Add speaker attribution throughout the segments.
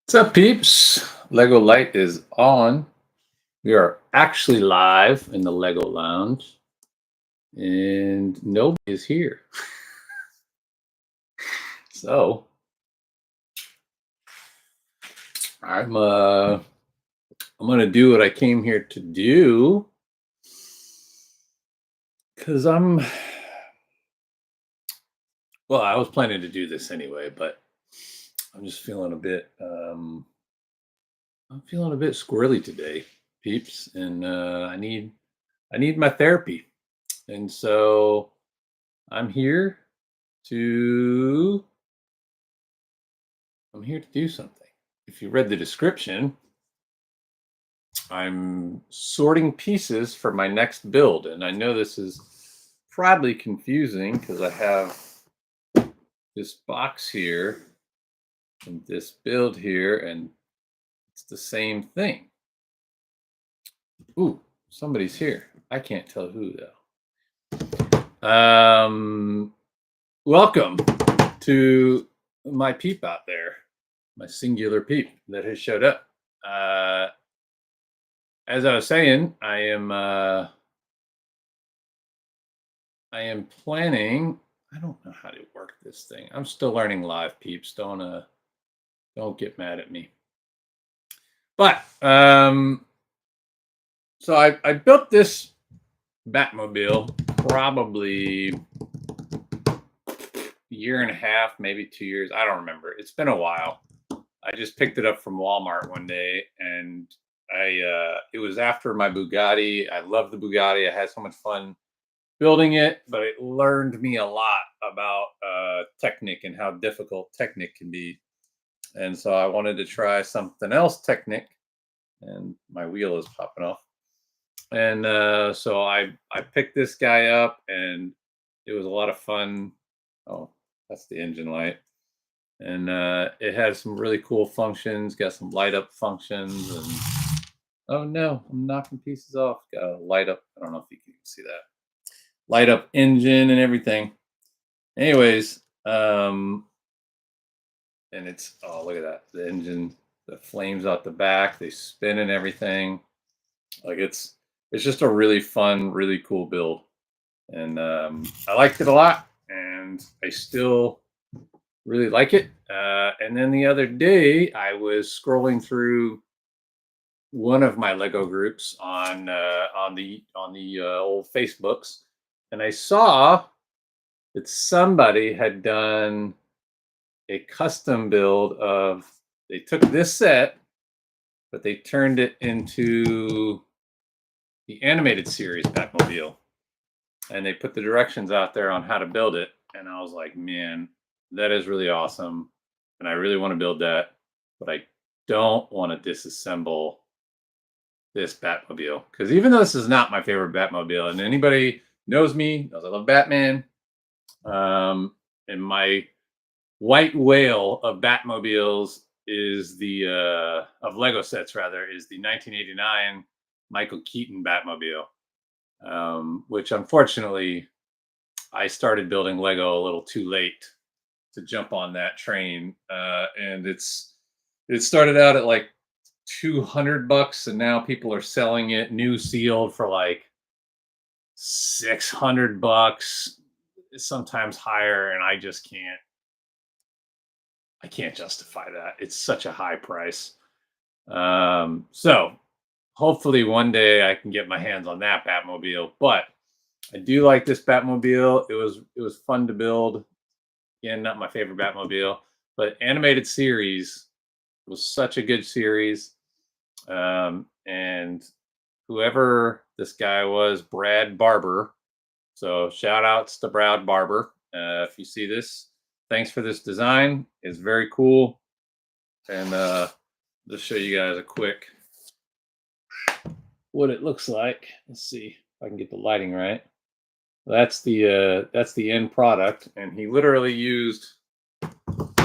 Speaker 1: What's up, peeps? Lego Light is on. We are actually live in the Lego Lounge, and nobody is here. So I'm gonna do what I came here to do because I was planning to do this anyway, but I'm just feeling a bit I'm feeling a bit squirrely today, peeps, and I need my therapy, and so I'm here to I'm here to do something. If you read the description, I'm sorting pieces for my next build. And I know this is probably confusing because I have this box here and this build here, and it's the same thing. Ooh, somebody's here. I can't tell who though. Welcome to my peep out there, my singular peep that has showed up. As I was saying, I am planning. I don't know how to work this thing. I'm still learning live, peeps. Don't get mad at me. But so I built this Batmobile probably a year and a half, maybe 2 years. I don't remember. It's been a while. I just picked it up from Walmart one day, and it was after my Bugatti. I love the Bugatti. I had so much fun building it, but it learned me a lot about Technic and how difficult Technic can be. And so I wanted to try something else Technic, and my wheel is popping off. And so I picked this guy up, and it was a lot of fun. Oh, that's the engine light. And it had some really cool functions, got some light up functions, and oh no, I'm knocking pieces off. Got a light up. I don't know if you can see that. Light up engine and everything. Anyways, and it's, oh, look at that. The engine, the flames out the back, they spin and everything. Like it's just a really fun, really cool build. And I liked it a lot, and I still really like it. And then the other day, I was scrolling through one of my Lego groups on the old Facebooks, and I saw that somebody had done a custom build of. They took this set, but they turned it into the animated series Batmobile, and they put the directions out there on how to build it. And I was like, man, that is really awesome, and I really want to build that, but I don't want to disassemble this Batmobile, because even though this is not my favorite Batmobile, and anybody knows me knows I love Batman, and my white whale of Batmobiles is the of Lego sets rather is the 1989 Michael Keaton Batmobile, which unfortunately I started building Lego a little too late to jump on that train, and it started out at like $200, and now people are selling it new sealed for like $600, sometimes higher, and I just can't justify that. It's such a high price. So hopefully one day I can get my hands on that Batmobile. But I do like this Batmobile. It was fun to build. Again, not my favorite Batmobile, but animated series was such a good series. And whoever this guy was, Brad Barber. So shout outs to Brad Barber. If you see this, thanks for this design. It's very cool. And just show you guys a quick what it looks like. Let's see if I can get the lighting right. That's the end product, and he literally used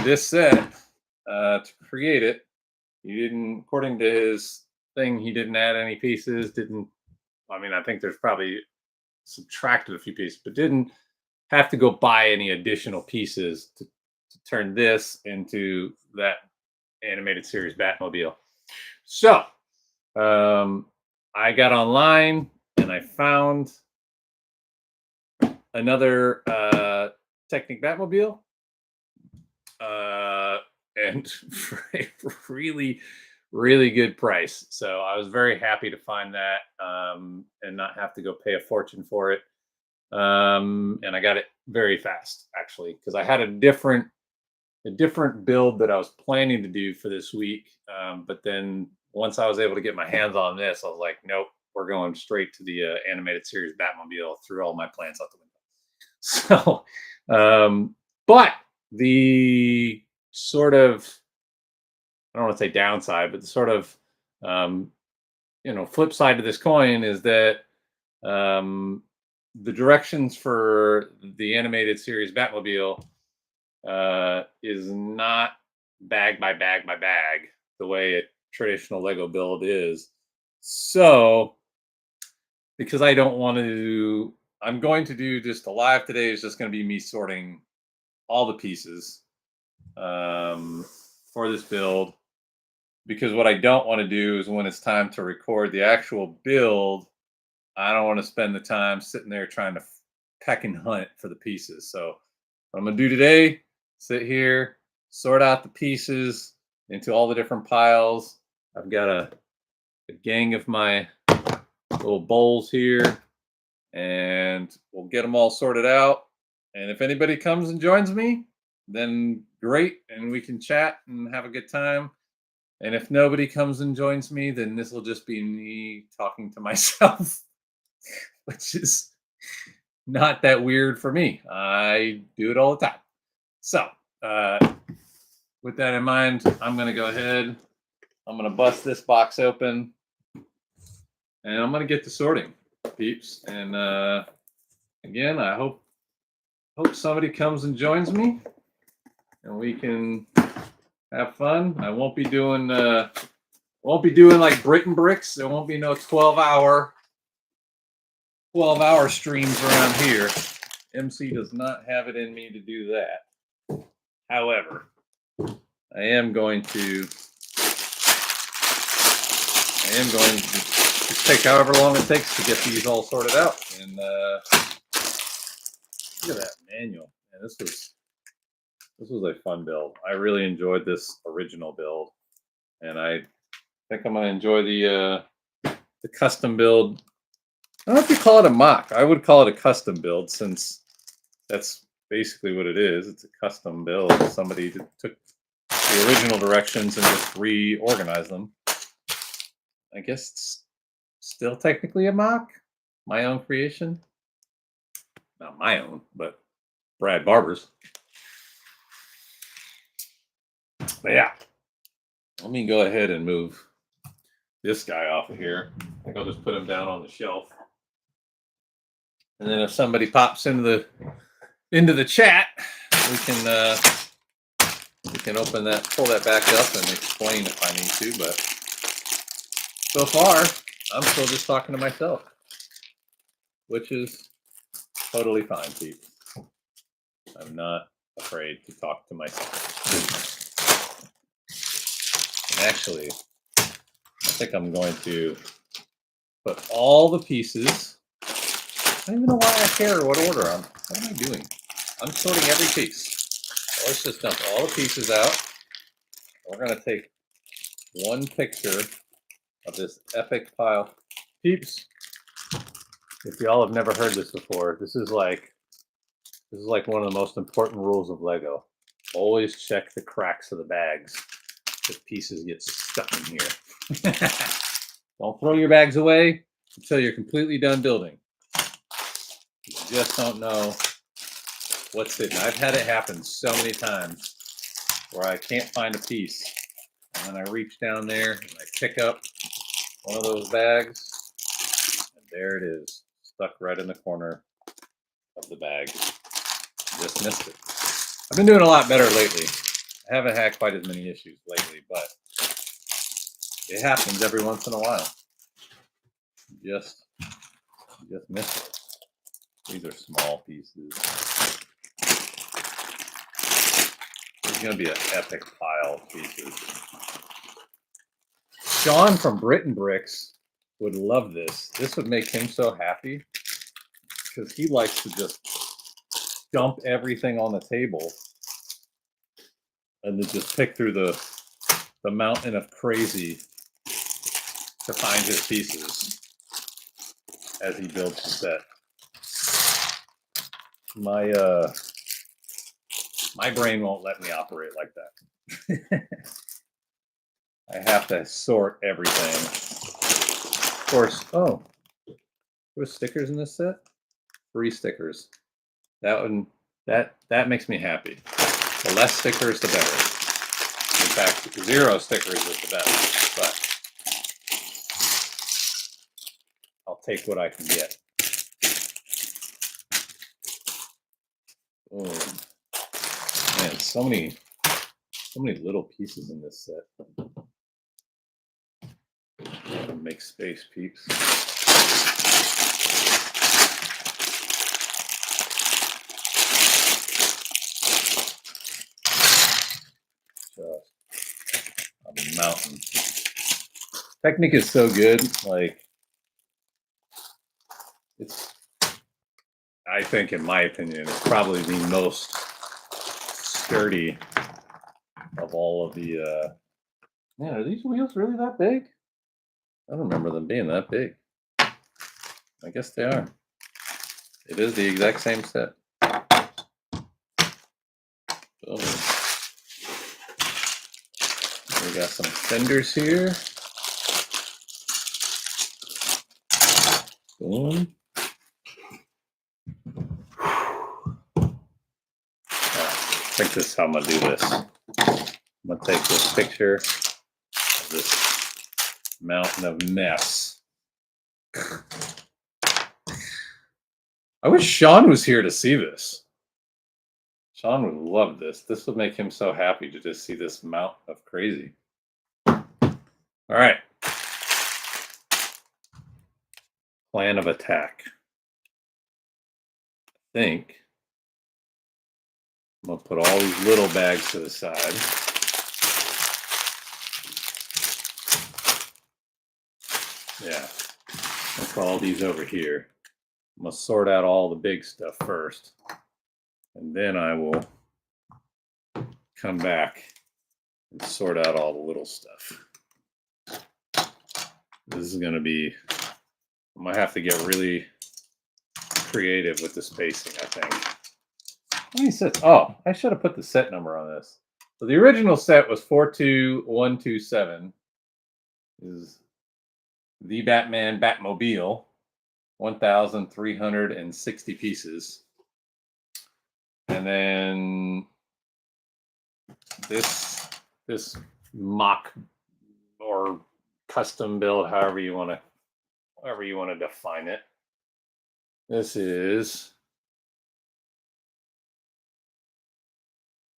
Speaker 1: this set to create it. He didn't, according to his thing, he didn't add any pieces. Didn't, I mean, I think there's probably subtracted a few pieces, but didn't have to go buy any additional pieces to turn this into that animated series Batmobile. So I got online and I found another Technic Batmobile, and for a really, really good price. So I was very happy to find that and not have to go pay a fortune for it. And I got it very fast, actually, because I had a different build that I was planning to do for this week. But then once I was able to get my hands on this, I was like, nope, we're going straight to the animated series Batmobile. Threw all my plans out the window. So, but the sort of, I don't want to say downside, but the sort of, flip side to this coin is that the directions for the animated series Batmobile is not bag by bag by bag the way a traditional Lego build is. So, because I don't want to, I'm going to do just a live today. Is just going to be me sorting all the pieces for this build. Because what I don't want to do is when it's time to record the actual build, I don't want to spend the time sitting there trying to peck and hunt for the pieces. So what I'm going to do today, sit here, sort out the pieces into all the different piles. I've got a gang of my little bowls here, and we'll get them all sorted out. And if anybody comes and joins me, then great, and we can chat and have a good time. And if nobody comes and joins me, then this will just be me talking to myself, which is not that weird for me. I do it all the time. So, with that in mind, I'm going to go ahead. I'm going to bust this box open, and I'm going to get to sorting, peeps. And again, I hope somebody comes and joins me, and we can have fun. I won't be doing like Britain Bricks. There won't be no 12-hour streams around here. MC does not have it in me to do that. However, I am going to just take however long it takes to get these all sorted out. And look at that manual. Man, this was a fun build. I really enjoyed this original build, and I think I'm going to enjoy the custom build. I don't know if you call it a mock. I would call it a custom build, since that's basically what it is. It's a custom build. Somebody took the original directions and just reorganized them. I guess it's still technically a mock. My own creation. Not my own, but Brad Barber's. But yeah, let me go ahead and move this guy off of here. I think I'll just put him down on the shelf. And then if somebody pops into the chat, we can open that, pull that back up, and explain if I need to. But so far, I'm still just talking to myself, which is totally fine, people. I'm not afraid to talk to myself. Actually, I think I'm going to put all the pieces. I don't even know why I care what order what am I doing? I'm sorting every piece. So let's just dump all the pieces out. We're going to take one picture of this epic pile. Peeps, if y'all have never heard this before, this is like one of the most important rules of Lego. Always check the cracks of the bags if pieces get stuck in here. Don't throw your bags away until you're completely done building. You just don't know what's hidden. I've had it happen so many times where I can't find a piece, and then I reach down there and I pick up one of those bags, and there it is, stuck right in the corner of the bag. Just missed it. I've been doing a lot better lately. I haven't had quite as many issues lately, but it happens every once in a while. Just missed it. These are small pieces. going to be an epic pile of pieces. Sean from Britain Bricks would love this. This would make him so happy because he likes to just dump everything on the table and then just pick through the mountain of crazy to find his pieces as he builds the set. My brain won't let me operate like that. I have to sort everything. Of course, oh, there was stickers in this set? 3 stickers. That makes me happy. The less stickers, the better. In fact, 0 stickers is the best, but I'll take what I can get. Oh, man, so many little pieces in this set. Make space, peeps. Just a mountain. Technic is so good. Like, I think, in my opinion, it's probably the most sturdy of all of the. Man, are these wheels really that big? I don't remember them being that big. I guess they are. It is the exact same set. Oh. We got some fenders here. Boom. I think this is how I'm gonna do this. I'm gonna take this picture of this mountain of mess. I wish Sean was here to see this. Sean would love this. This would make him so happy to just see this mountain of crazy. All right. Plan of attack. I think I'm going to put all these little bags to the side. Yeah. I'll put all these over here. I'm going to sort out all the big stuff first. And then I will come back and sort out all the little stuff. This is going to be, I'm going to have to get really creative with the spacing, I think. How many sets? Oh, I should have put the set number on this. So the original set was 42127. This is the Batman Batmobile, 1,360 pieces. And then this mock or custom build, however you want to define it. This is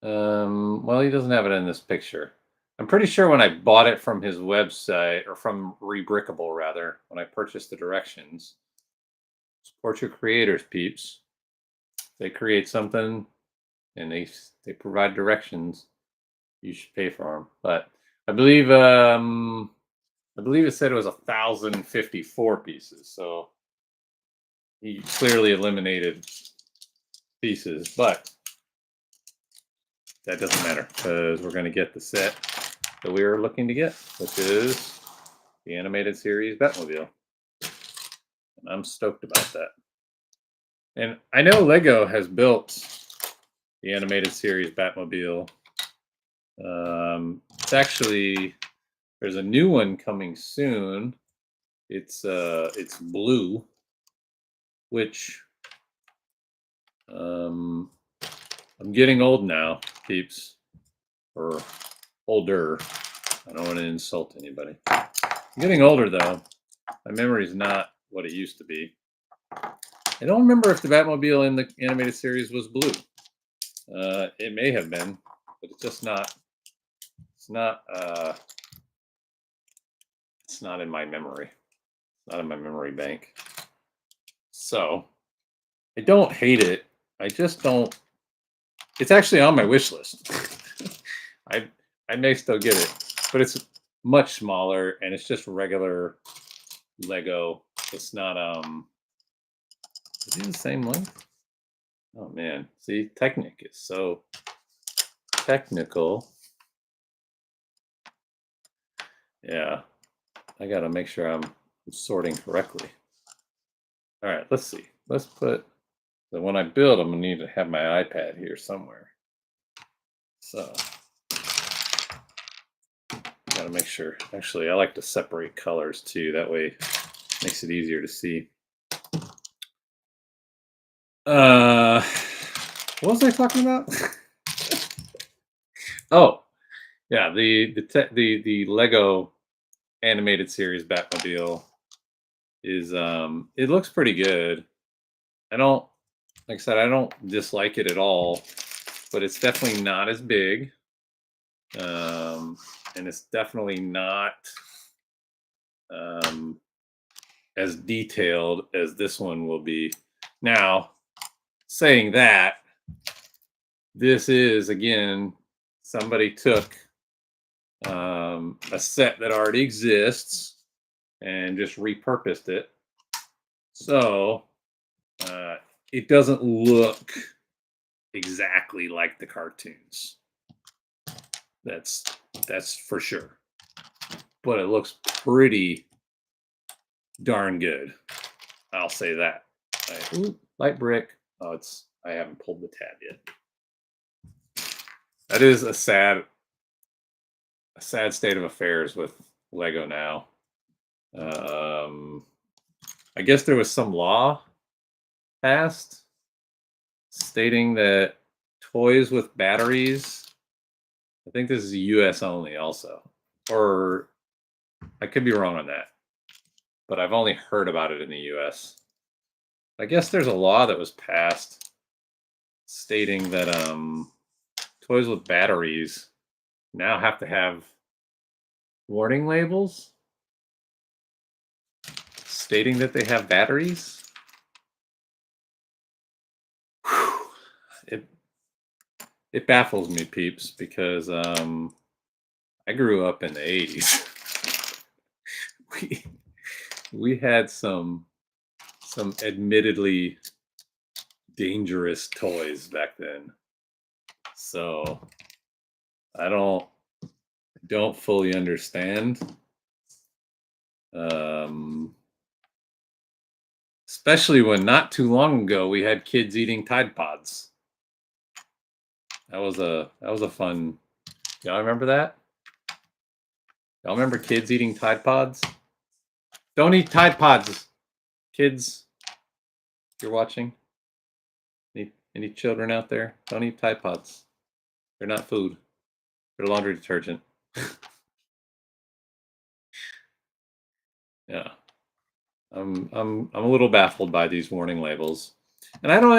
Speaker 1: well, he doesn't have it in this picture. I'm pretty sure when I bought it from his website, or from Rebrickable rather, when I purchased the directions. Support your creators, peeps. They create something and they provide directions, you should pay for them. But I believe it said it was 1,054 pieces, so he clearly eliminated pieces, but that doesn't matter because we're going to get the set that we were looking to get, which is the animated series Batmobile. And I'm stoked about that. And I know Lego has built the animated series Batmobile. It's actually, there's a new one coming soon. It's blue, which I'm getting old now, peeps, or older. I don't want to insult anybody. I'm getting older though. My memory is not what it used to be. I don't remember if the Batmobile in the animated series was blue. It may have been, but it's just not. It's not in my memory. It's not in my memory bank. So I don't hate it. I just don't. It's actually on my wish list. I may still get it, but it's much smaller and it's just regular Lego. It's not is it the same length? Oh man, see, Technic is so technical. Yeah, I gotta make sure I'm sorting correctly. All right, let's see. Let's put, so when I build, I'm gonna need to have my iPad here somewhere. So gotta make sure. Actually, I like to separate colors too. That way it makes it easier to see. What was I talking about? Oh, yeah, the Lego animated series Batmobile is it looks pretty good. I don't, like I said, I don't dislike it at all, but it's definitely not as big. And it's definitely not as detailed as this one will be. Now, saying that, this is again, somebody took a set that already exists and just repurposed it. So it doesn't look exactly like the cartoons. That's for sure. But it looks pretty darn good. I'll say that. Ooh, light brick. Oh, I haven't pulled the tab yet. That is a sad state of affairs with Lego now. I guess there was some law passed stating that toys with batteries, I think this is US only also, or I could be wrong on that, but I've only heard about it in the US. I guess there's a law that was passed stating that toys with batteries now have to have warning labels stating that they have batteries. It baffles me, peeps, because I grew up in the 80s. we had some admittedly dangerous toys back then. So I don't fully understand. Especially when not too long ago we had kids eating Tide Pods. That was a fun. Y'all remember that? Y'all remember kids eating Tide Pods? Don't eat Tide Pods, kids. If you're watching, any children out there? Don't eat Tide Pods. They're not food. They're laundry detergent. Yeah. I'm a little baffled by these warning labels. And I don't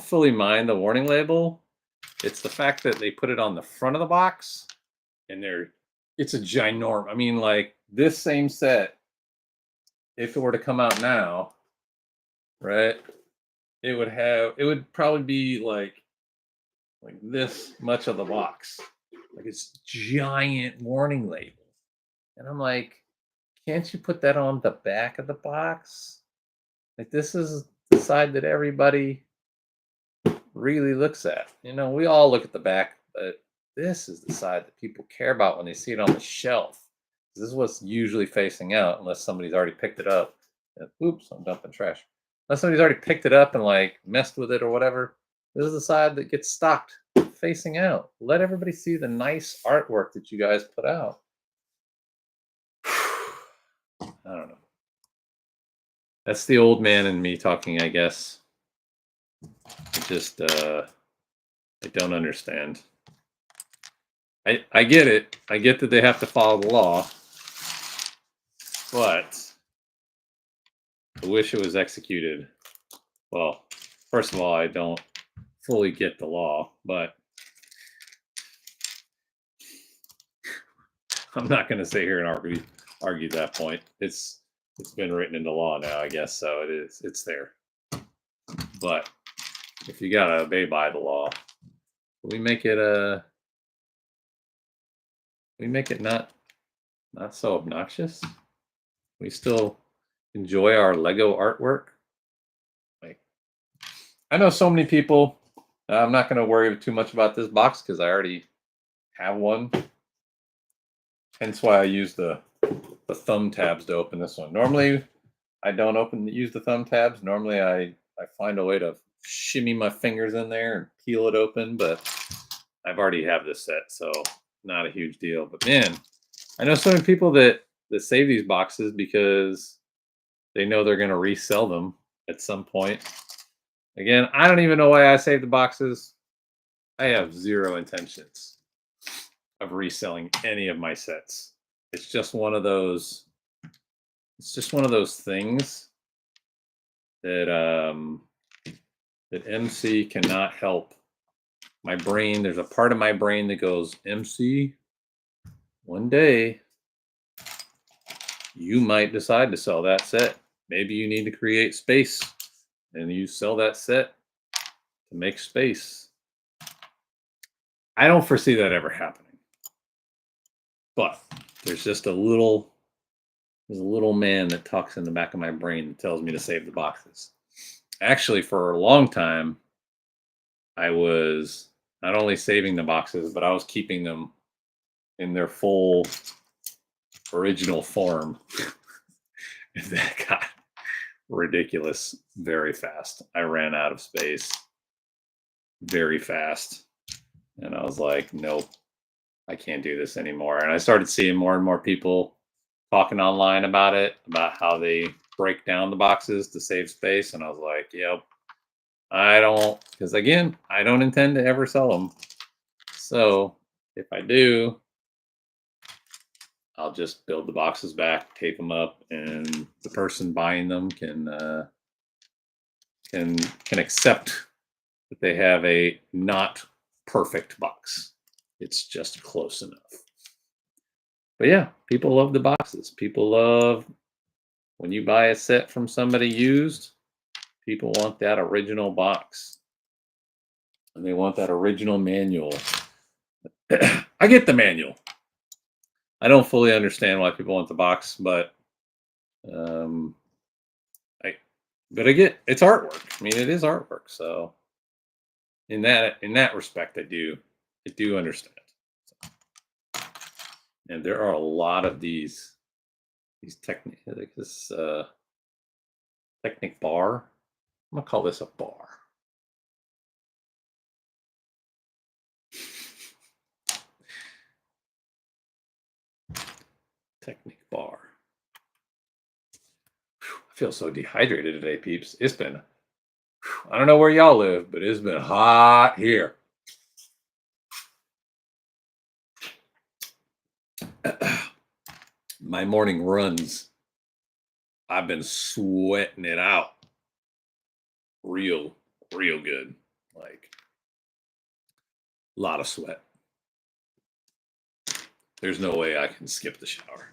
Speaker 1: fully mind the warning label. It's the fact that they put it on the front of the box and it's a ginormous. I mean, like this same set, if it were to come out now, right? It would probably be like this much of the box. Like it's giant warning label. And I'm like, can't you put that on the back of the box? Like this is the side that everybody really looks at. You know, we all look at the back, but this is the side that people care about when they see it on the shelf. This is what's usually facing out, unless somebody's already picked it up. Oops, I'm dumping trash. Unless somebody's already picked it up and like messed with it or whatever. This is the side that gets stocked facing out. Let everybody see the nice artwork that you guys put out. I don't know. That's the old man in me talking, I guess. I don't understand. I get it. I get that they have to follow the law, but I wish it was executed. Well, first of all, I don't fully get the law, but I'm not going to sit here and argue that point. It's been written into law now, I guess, so it is. It's there. But if you gotta obey by the law, We make it not so obnoxious. We still enjoy our Lego artwork. Like, I know so many people. I'm not going to worry too much about this box because I already have one. Hence why I use the thumb tabs to open this one. Normally, I don't use the thumb tabs. Normally, I find a way to shimmy my fingers in there and peel it open, but I've already have this set, so not a huge deal. But man, I know so many people that save these boxes because they know they're going to resell them at some point. Again, I don't even know why I save the boxes. I have zero intentions of reselling any of my sets. It's just one of those. It's just one of those things that that MC cannot help. My brain, there's a part of my brain that goes, MC, one day you might decide to sell that set. Maybe you need to create space and you sell that set to make space. I don't foresee that ever happening. But there's just a little man that talks in the back of my brain that tells me to save the boxes. Actually, for a long time, I was not only saving the boxes, but I was keeping them in their full original form. And that got ridiculous very fast. I ran out of space very fast. And I was like, nope, I can't do this anymore. And I started seeing more and more people talking online about it, about how they break down the boxes to save space. And I was like, yep, I don't, because again, I don't intend to ever sell them. So if I do, I'll just build the boxes back, tape them up, and the person buying them can accept that they have a not perfect box. It's just close enough. But yeah, people love the boxes. People love when you buy a set from somebody used, people want that original box. And they want that original manual. I get the manual. I don't fully understand why people want the box, but I get it's artwork. I mean, it is artwork. So in that respect, I do understand. And there are a lot of these Technic, like this Technic bar. I'm gonna call this a bar. Technic bar. I feel so dehydrated today, peeps. It's been, I don't know where y'all live, but it's been hot here. My morning runs, I've been sweating it out real good. Like a lot of sweat. There's no way I can skip the shower.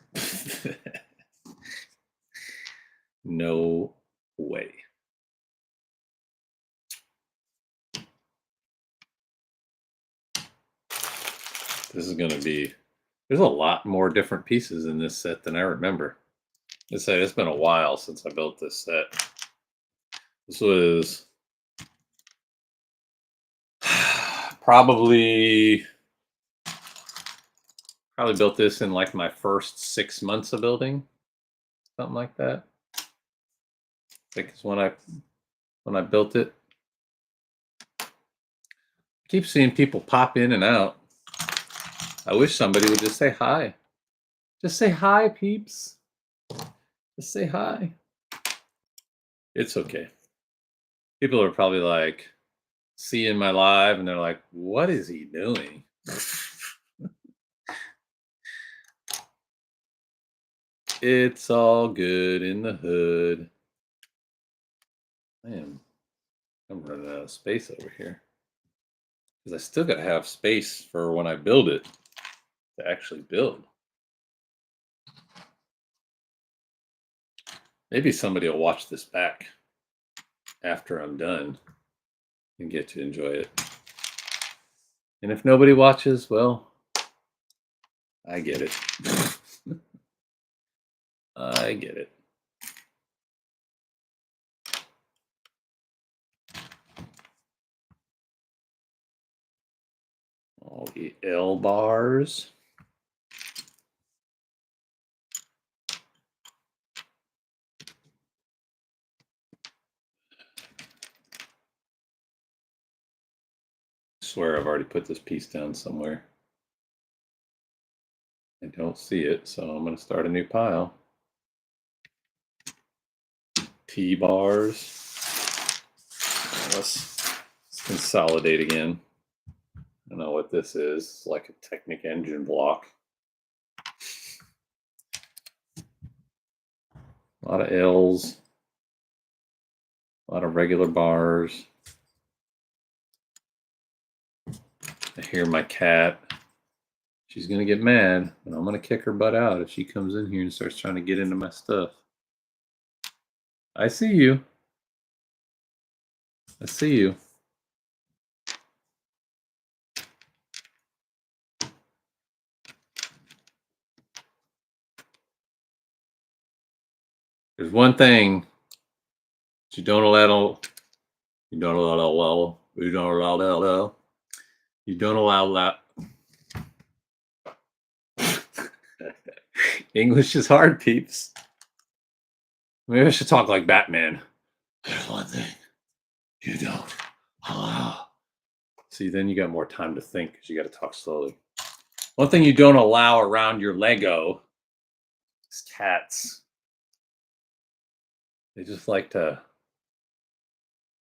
Speaker 1: No way. This is going to be, there's a lot more different pieces in this set than I remember. Let's say it's been a while since I built this set. This was probably built this in like my first 6 months of building, something like that. I think it's when I built it. I keep seeing people pop in and out. I wish somebody would just say hi. Just say hi, peeps. Just say hi. It's okay. People are probably like seeing my live and they're like, what is he doing? It's all good in the hood. I'm running out of space over here. Because I still got to have space for when I build it to actually build. Maybe somebody will watch this back after I'm done and get to enjoy it. And if nobody watches, well, I get it. I get it. All the L bars. I swear I've already put this piece down somewhere. I don't see it, so I'm going to start a new pile. T-bars. Let's consolidate again. I don't know what this is. It's like a Technic engine block. A lot of L's. A lot of regular bars. I hear my cat. She's going to get mad, and I'm going to kick her butt out if she comes in here and starts trying to get into my stuff. I see you. I see you. There's one thing you don't allow. You don't allow. You don't allow. You don't allow that. English is hard, peeps. Maybe I should talk like Batman. There's one thing you don't allow. See, then you got more time to think because you got to talk slowly. One thing you don't allow around your Lego is cats. They just like to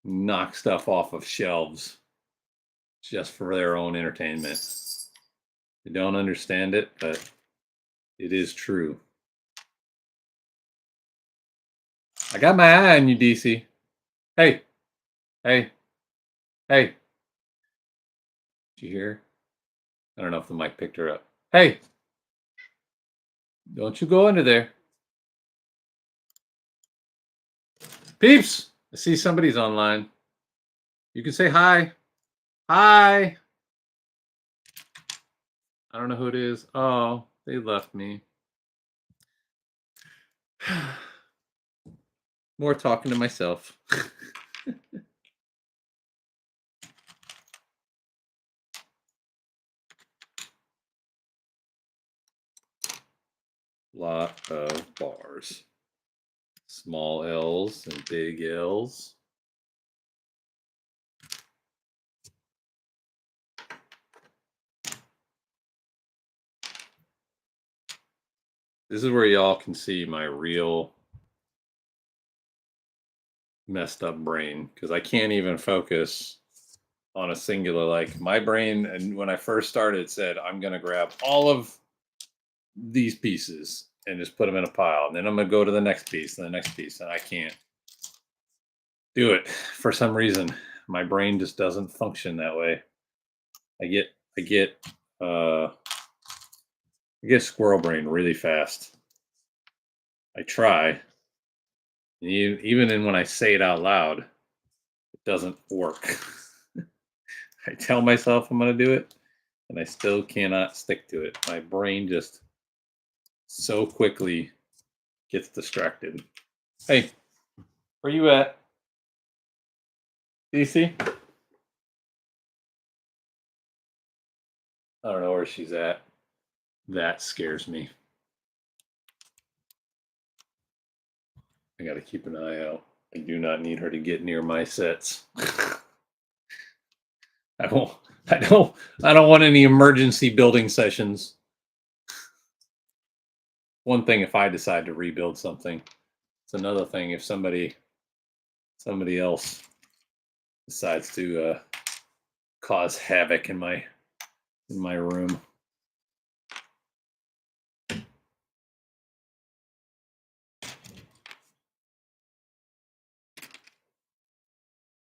Speaker 1: knock stuff off of shelves just for their own entertainment. They don't understand it, but it is true. I got my eye on you, DC. Hey. Hey. Hey. Did you hear? I don't know if the mic picked her up. Hey. Don't you go under there. Peeps. I see somebody's online. You can say hi. Hi. I don't know who it is. Oh, they left me. More talking to myself. Lot of bars. Small L's and big L's. This is where y'all can see my real messed up brain because I can't even focus on a singular, like my brain. And when I first started said, I'm going to grab all of these pieces and just put them in a pile. And then I'm going to go to the next piece and the next piece. And I can't do it for some reason. My brain just doesn't function that way. I get squirrel brain really fast. I try. Even when I say it out loud, it doesn't work. I tell myself I'm going to do it, and I still cannot stick to it. My brain just so quickly gets distracted. Hey, where you at? DC? I don't know where she's at. That scares me. I got to keep an eye out. I do not need her to get near my sets. I don't want any emergency building sessions. One thing if I decide to rebuild something. It's another thing if somebody else decides to cause havoc in my room.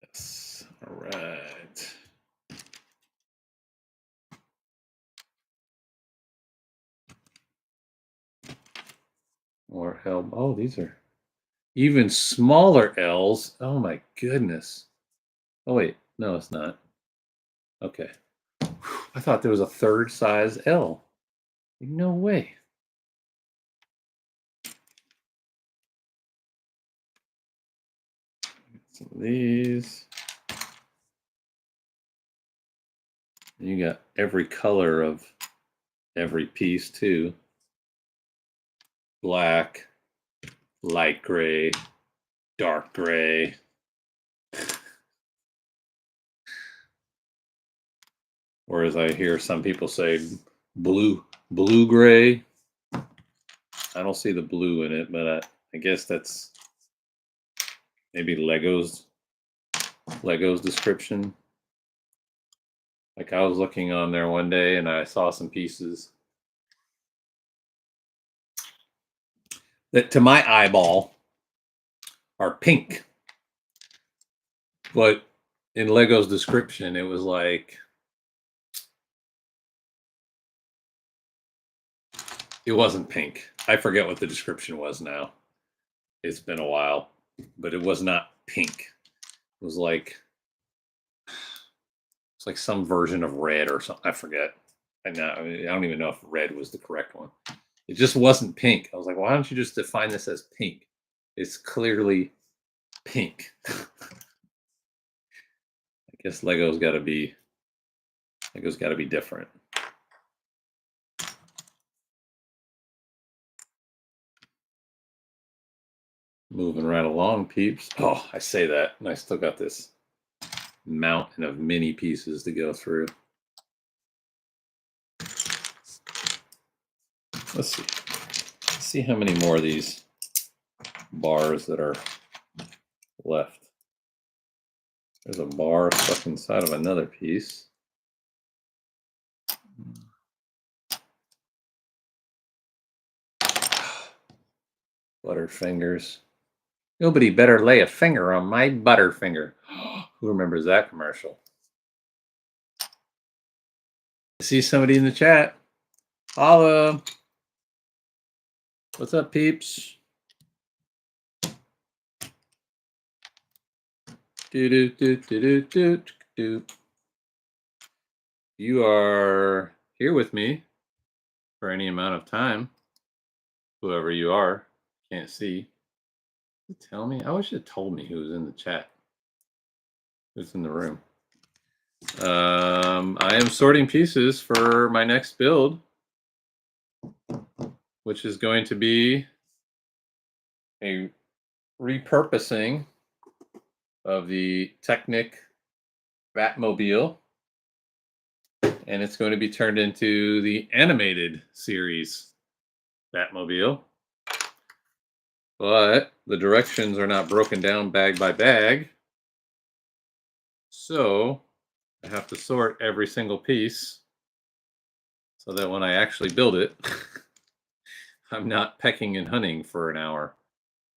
Speaker 1: Yes. All right. More help. Oh, these are even smaller L's. Oh my goodness. Oh wait, no, it's not. Okay. I thought there was a third size L. No way. Some of these. You got every color of every piece too. Black, light gray, dark gray. Or as I hear some people say, blue gray. I don't see the blue in it, but I guess that's maybe Lego's description. Like I was looking on there one day and I saw some pieces that to my eyeball are pink. But in Lego's description, it was like it wasn't pink. I forget what the description was now. It's been a while, but it was not pink. It was like it's like some version of red or something. I forget. I don't even know if red was the correct one. It just wasn't pink. I was like, why don't you just define this as pink? It's clearly pink. I guess Lego's got to be different. Moving right along, peeps. Oh, I say that, and I still got this mountain of mini pieces to go through. Let's see. Let's see how many more of these bars that are left. There's a bar stuck inside of another piece. Butterfingers. Nobody better lay a finger on my Butterfinger. Who remembers that commercial? I see somebody in the chat. Holla. What's up, peeps? You are here with me for any amount of time. Whoever you are, can't see. Tell me. I wish you had told me who was in the chat. Who's in the room? I am sorting pieces for my next build, which is going to be a repurposing of the Technic Batmobile, and it's going to be turned into the animated series Batmobile. But the directions are not broken down bag by bag, so I have to sort every single piece so that when I actually build it, I'm not pecking and hunting for an hour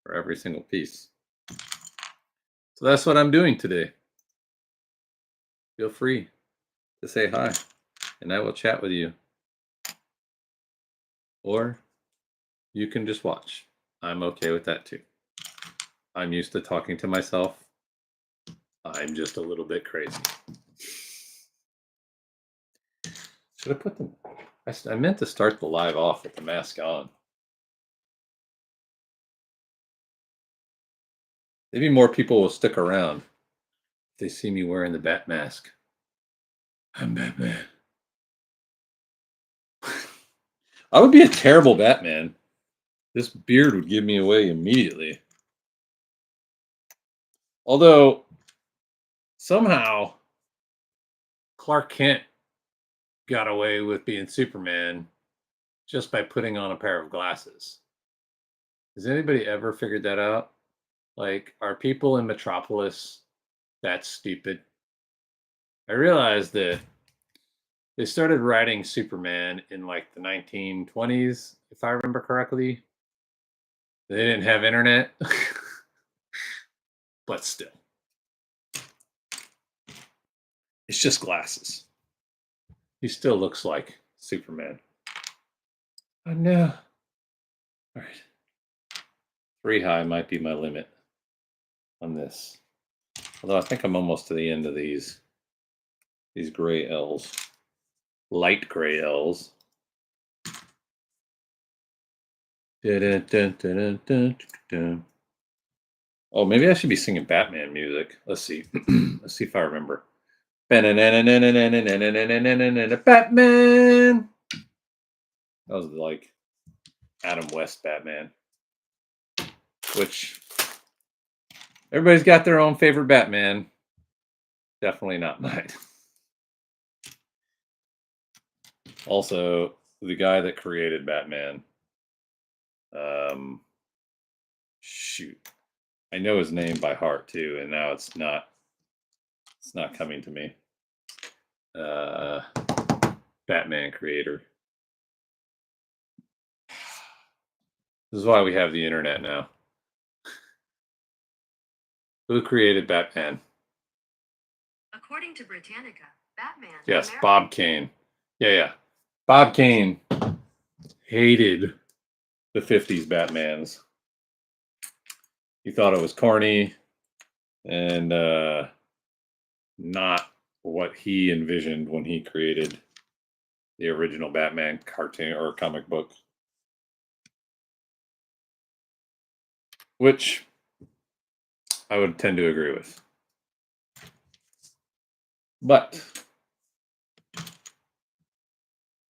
Speaker 1: for every single piece. So that's what I'm doing today. Feel free to say hi, and I will chat with you. Or you can just watch. I'm okay with that too. I'm used to talking to myself. I'm just a little bit crazy. Should I put them? I meant to start the live off with the mask on. Maybe more people will stick around if they see me wearing the bat mask. I'm Batman. I would be a terrible Batman. This beard would give me away immediately. Although, somehow, Clark Kent got away with being Superman just by putting on a pair of glasses. Has anybody ever figured that out? Like, are people in Metropolis that stupid? I realized that they started writing Superman in like the 1920s, if I remember correctly. They didn't have internet, but still. It's just glasses. He still looks like Superman. Oh no. All right. 3 high might be my limit on this. Although I think I'm almost to the end of these gray L's. light gray L's. Dun, dun, dun, dun, dun. Oh, maybe I should be singing Batman music. Let's see. Let's see if I remember. Batman. That was like Adam West Batman, which everybody's got their own favorite Batman. Definitely not mine. Also, the guy that created Batman. Shoot, I know his name by heart too, and now it's not coming to me. Batman creator. This is why we have the internet now. Who created Batman?
Speaker 2: According to Britannica, Batman.
Speaker 1: Yes, Bob Kane. Yeah. Bob Kane hated the 50s Batmans. He thought it was corny and not what he envisioned when he created the original Batman cartoon or comic book. Which I would tend to agree with. But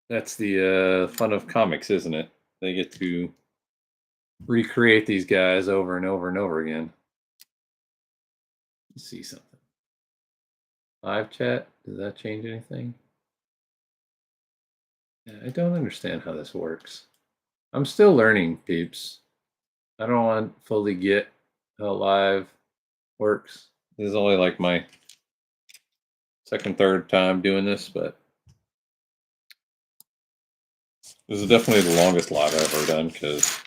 Speaker 1: that's the fun of comics, isn't it? They get to recreate these guys over and over and over again. Let's see something. Live chat, does that change anything? Yeah, I don't understand how this works. I'm still learning, peeps. I don't want to fully get how live works. This is only like my second, third time doing this, but this is definitely the longest live I've ever done because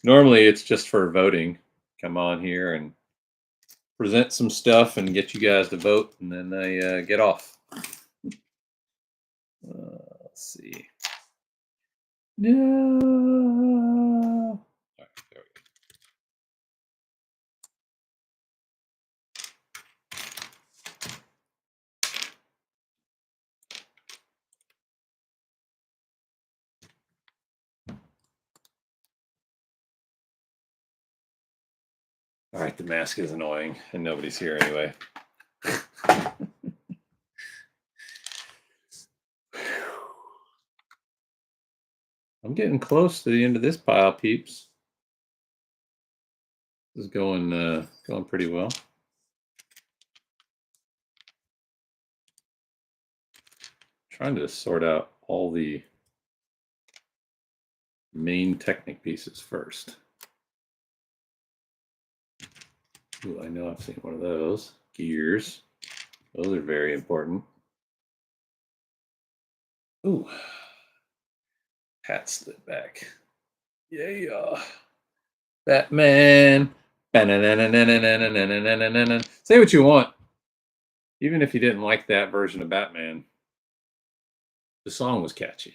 Speaker 1: normally it's just for voting. Come on here and present some stuff and get you guys to vote, and then I get off. Let's see. No. All right, there we go. All right, the mask is annoying, and nobody's here anyway. I'm getting close to the end of this pile, peeps. This is going pretty well. Trying to sort out all the main Technic pieces first. Ooh, I know I've seen one of those. Gears. Those are very important. Ooh. Hat slip back. Yeah. Batman. Say what you want. Even if you didn't like that version of Batman, the song was catchy.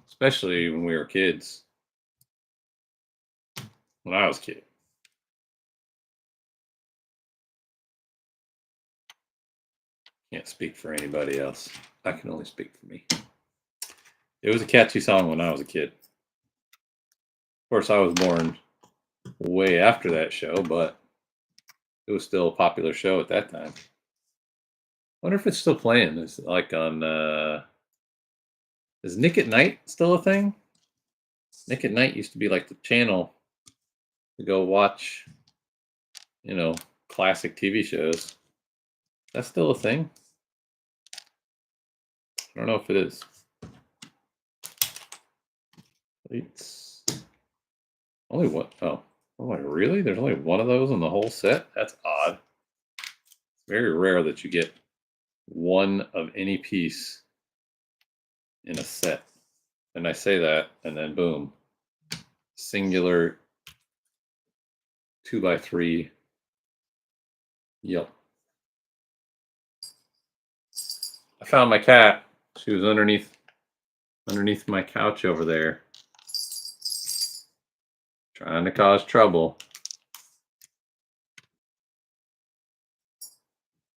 Speaker 1: Especially when we were kids. When I was a kid. Can't speak for anybody else. I can only speak for me. It was a catchy song when I was a kid. Of course, I was born way after that show, but it was still a popular show at that time. Wonder if it's still playing. It's like on is Nick at Night still a thing? Nick at Night used to be like the channel to go watch, classic TV shows. That's still a thing? I don't know if it is. It's only what? Oh, really? There's only one of those in the whole set? That's odd. It's very rare that you get one of any piece in a set. And I say that, and then boom, singular 2x3. Yep. I found my cat. She was underneath my couch over there, trying to cause trouble.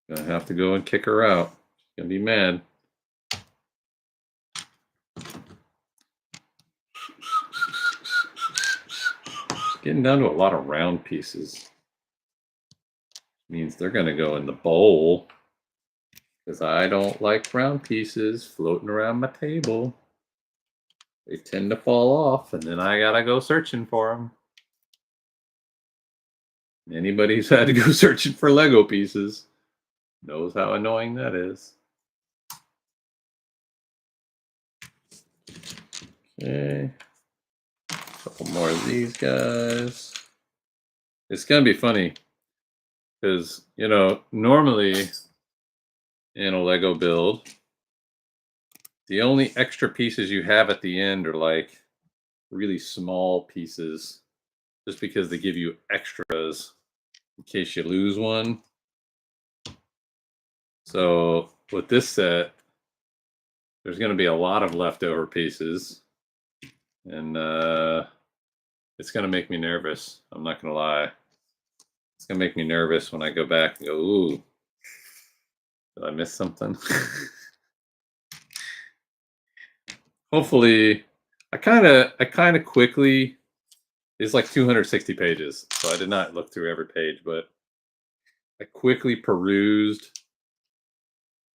Speaker 1: Gonna have to go and kick her out. She's gonna be mad. Getting down to a lot of round pieces. Means they're going to go in the bowl. Because I don't like round pieces floating around my table. They tend to fall off, and then I gotta go searching for them. Anybody who's had to go searching for Lego pieces knows how annoying that is. Okay. A couple more of these guys. It's gonna be funny because, you know, normally in a Lego build, the only extra pieces you have at the end are like really small pieces just because they give you extras in case you lose one. So with this set, there's going to be a lot of leftover pieces, and it's going to make me nervous. I'm not going to lie. It's going to make me nervous when I go back and go, ooh, did I miss something? Hopefully, I kind of quickly, it's like 260 pages, so I did not look through every page, but I quickly perused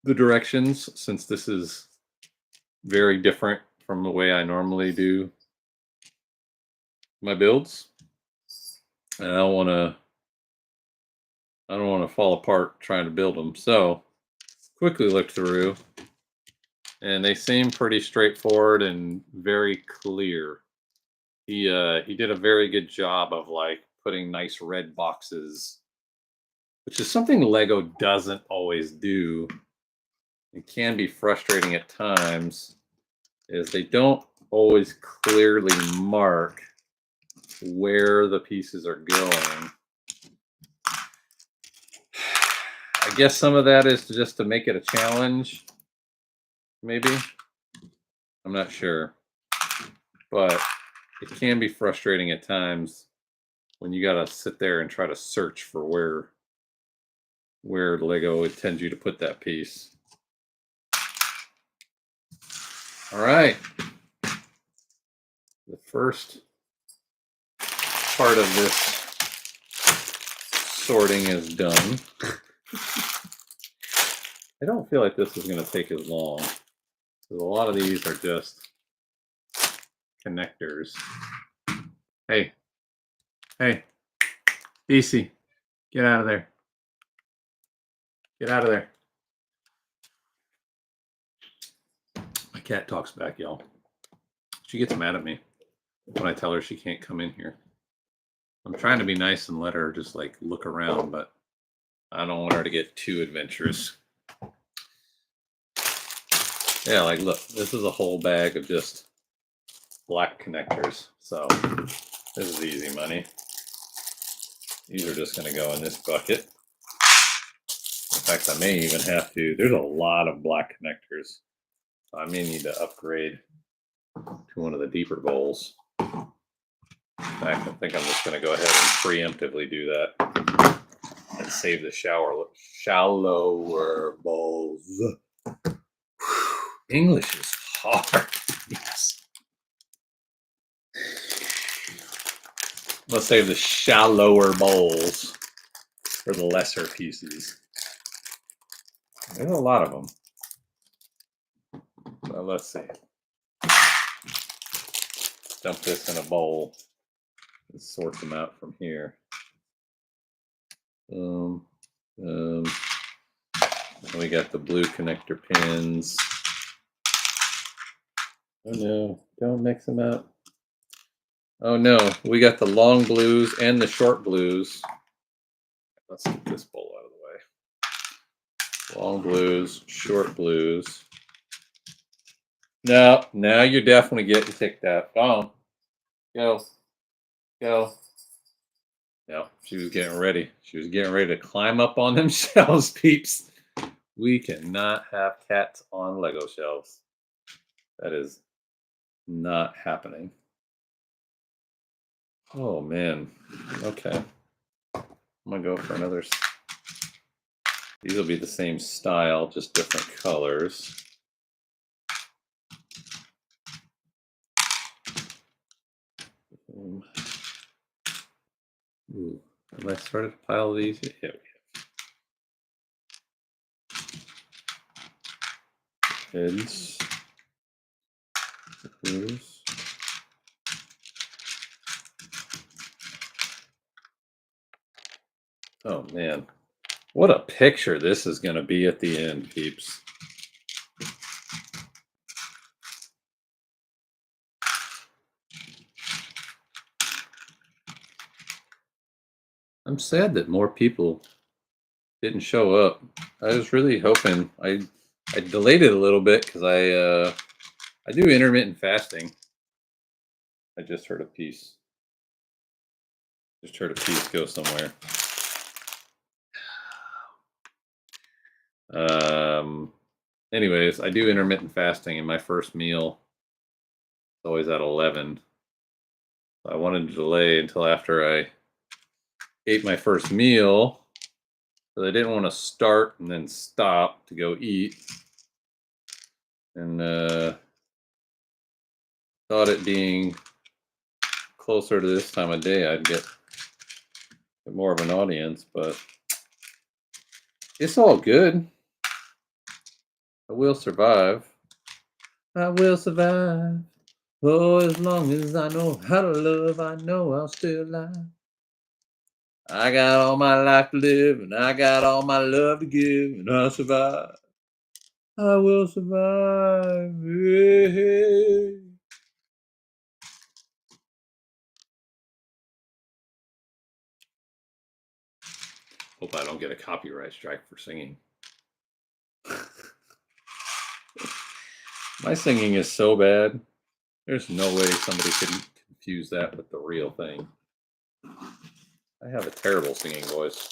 Speaker 1: the directions since this is very different from the way I normally do my builds, and I don't want to fall apart trying to build them. So quickly looked through, and they seem pretty straightforward and very clear. He did a very good job of like putting nice red boxes, which is something Lego doesn't always do. It can be frustrating at times, is they don't always clearly mark where the pieces are going. I guess some of that is just to make it a challenge, maybe. I'm not sure. But it can be frustrating at times when you gotta sit there and try to search for where Lego intends you to put that piece. All right. The first part of this sorting is done. I don't feel like this is going to take as long, because a lot of these are just connectors. Hey, DC, get out of there. Get out of there. My cat talks back, y'all. She gets mad at me when I tell her she can't come in here. I'm trying to be nice and let her just like look around, but I don't want her to get too adventurous. Yeah, like look, this is a whole bag of just black connectors. So this is easy money. These are just going to go in this bucket. In fact, I may even have to, there's a lot of black connectors. So I may need to upgrade to one of the deeper bowls. In fact, I think I'm just going to go ahead and preemptively do that and save the shallower bowls. English is hard. Yes. Let's save the shallower bowls for the lesser pieces. There's a lot of them. So let's see. Dump this in a bowl and sort them out from here. We got the blue connector pins. Oh no, don't mix them up. Oh no, we got the long blues and the short blues. Let's get this bowl out of the way. Long blues, short blues. No, now you're definitely getting ticked at. Go on. Go. No, she was getting ready. She was getting ready to climb up on them shelves, peeps. We cannot have cats on Lego shelves. That is not happening. Oh man. Okay. I'm gonna go for another. These will be the same style, just different colors. Ooh, have I started to pile these? Yeah, we have. Heads. Blues. Oh man, what a picture this is going to be at the end, peeps. I'm sad that more people didn't show up. I was really hoping. I delayed it a little bit because I do intermittent fasting. I just heard a piece. Just heard a piece go somewhere. Anyways, I do intermittent fasting, and my first meal is always at 11. I wanted to delay until after I ate my first meal, because I didn't want to start and then stop to go eat. And thought it being closer to this time of day, I'd get more of an audience, but it's all good. I will survive. I will survive. Oh, as long as I know how to love, I know I'll stay alive. I got all my life to live, and I got all my love to give, and I'll survive. I will survive. Hey. Hope I don't get a copyright strike for singing. My singing is so bad. There's no way somebody could confuse that with the real thing. I have a terrible singing voice.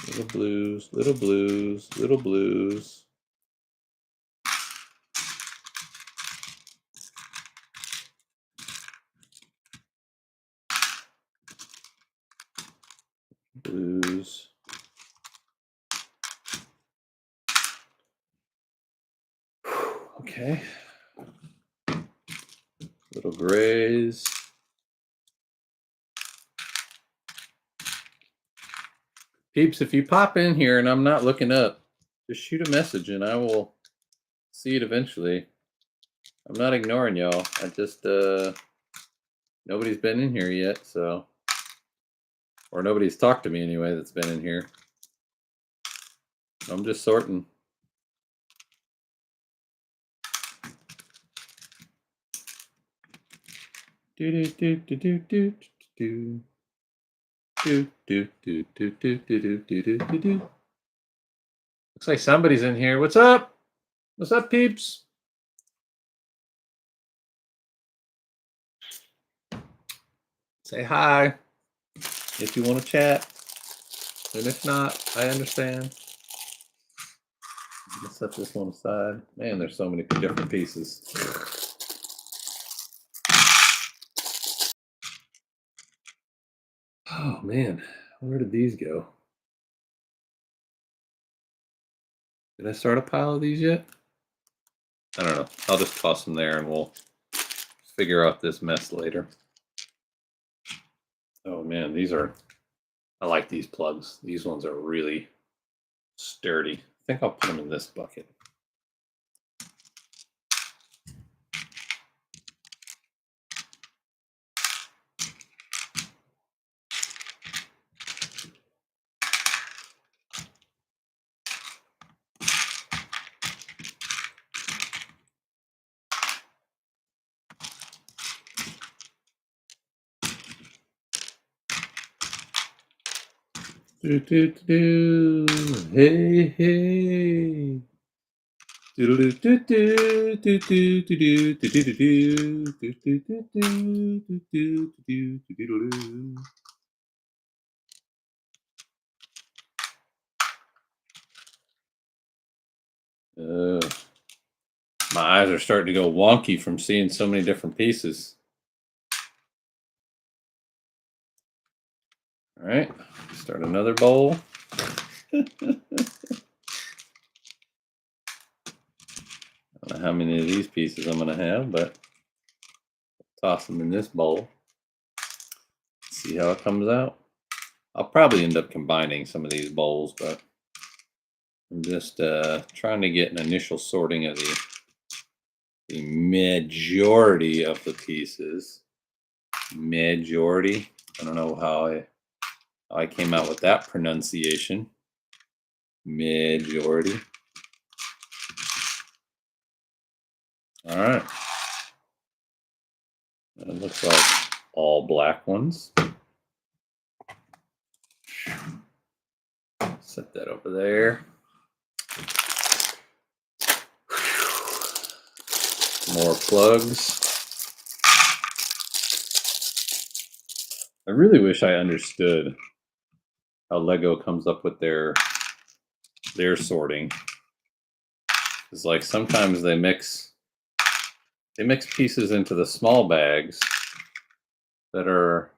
Speaker 1: Little blues, little blues, little blues. Blues. Okay. Little grays. Peeps, if you pop in here and I'm not looking up, just shoot a message and I will see it eventually. I'm not ignoring y'all. I just nobody's been in here yet, so, or nobody's talked to me anyway that's been in here. I'm just sorting. Do do do do do do do. Do do do do do do do do do do. Looks like somebody's in here. What's up? What's up, peeps? Say hi if you want to chat. And if not, I understand. Let's set this one aside. Man, there's so many different pieces. Oh man, where did these go? Did I start a pile of these yet? I don't know. I'll just toss them there and we'll figure out this mess later. Oh man, I like these plugs. These ones are really sturdy. I think I'll put them in this bucket. Do do do do. Hey hey. Do do do do do do do do do do do do do do do do do do. My eyes are starting to go wonky from seeing so many different pieces. All right, start another bowl. I don't know how many of these pieces I'm going to have, but toss them in this bowl. See how it comes out. I'll probably end up combining some of these bowls, but I'm just trying to get an initial sorting of the majority of the pieces. Majority. I don't know how I came out with that pronunciation. Majority. All right. It looks like all black ones. Set that over there. More plugs. I really wish I understood how Lego comes up with their sorting. It's like sometimes they mix pieces into the small bags that are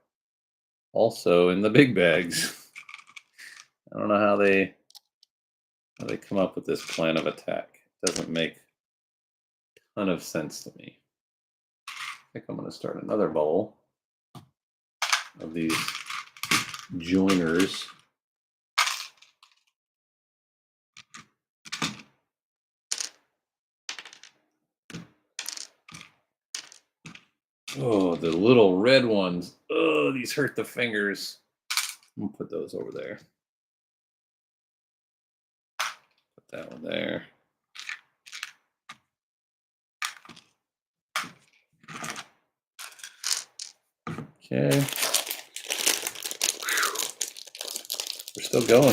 Speaker 1: also in the big bags. I don't know how they come up with this plan of attack. It doesn't make a ton of sense to me. I think I'm going to start another bowl of these joiners. Oh, the little red ones. Oh, these hurt the fingers. I'm gonna put those over there. Put that one there. Okay. We're still going. We're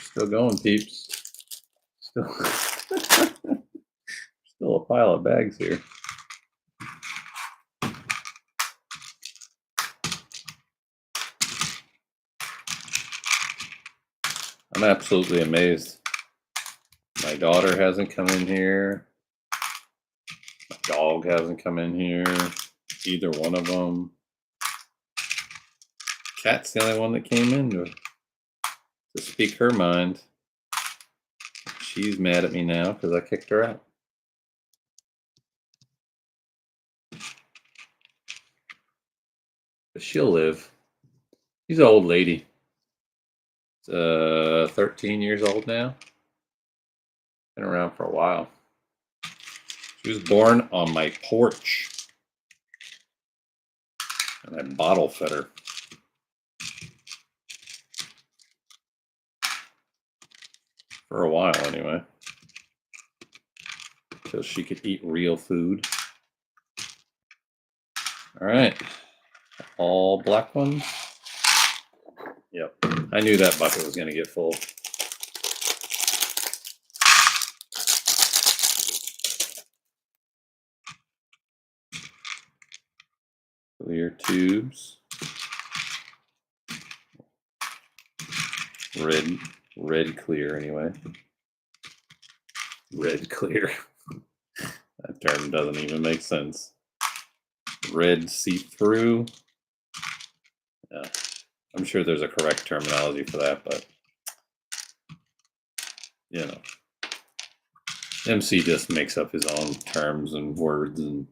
Speaker 1: still going, peeps. Still a pile of bags here. I'm absolutely amazed. My daughter hasn't come in here. My dog hasn't come in here. Either one of them. Cat's the only one that came in to speak her mind. She's mad at me now because I kicked her out. But she'll live. She's an old lady. 13 years old now. Been around for a while. She was born on my porch. And I bottle fed her. For a while, anyway. Until she could eat real food. All right. All black ones. Yep. I knew that bucket was going to get full. Clear tubes. Red clear, anyway. Red clear. That term doesn't even make sense. Red see-through. Yeah. I'm sure there's a correct terminology for that, but you know, MC just makes up his own terms and words, and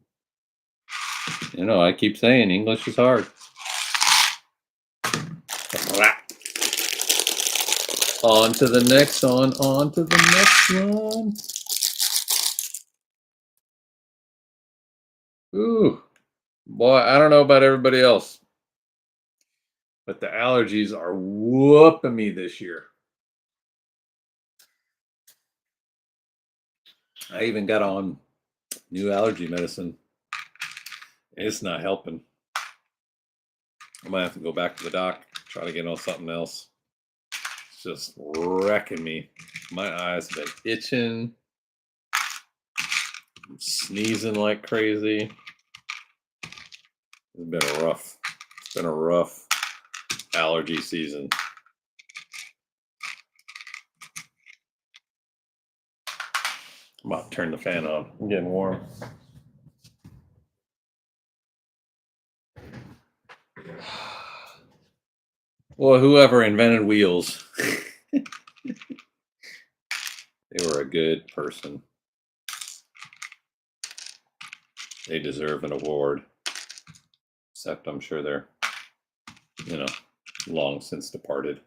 Speaker 1: you know, I keep saying English is hard. On to the next one, on to the next one. Ooh, boy, I don't know about everybody else, but the allergies are whooping me this year. I even got on new allergy medicine. It's not helping. I might have to go back to the doc, try to get on something else. It's just wrecking me. My eyes have been itching. I'm sneezing like crazy. It's been a rough allergy season. I'm about to turn the fan on. I'm getting warm. Well, whoever invented wheels, they were a good person. They deserve an award. Except I'm sure they're, long since departed.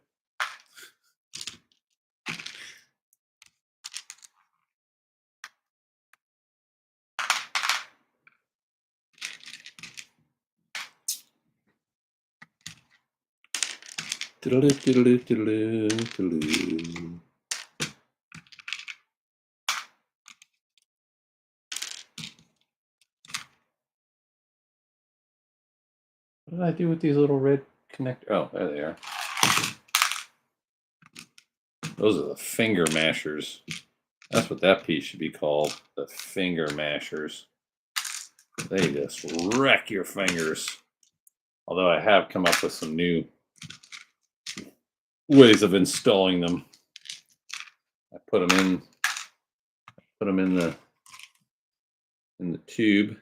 Speaker 1: What did I do with these little red connectors? Oh, there they are. Those are the finger mashers. That's what that piece should be called. The finger mashers. They just wreck your fingers. Although I have come up with some new ways of installing them. I put them in the tube,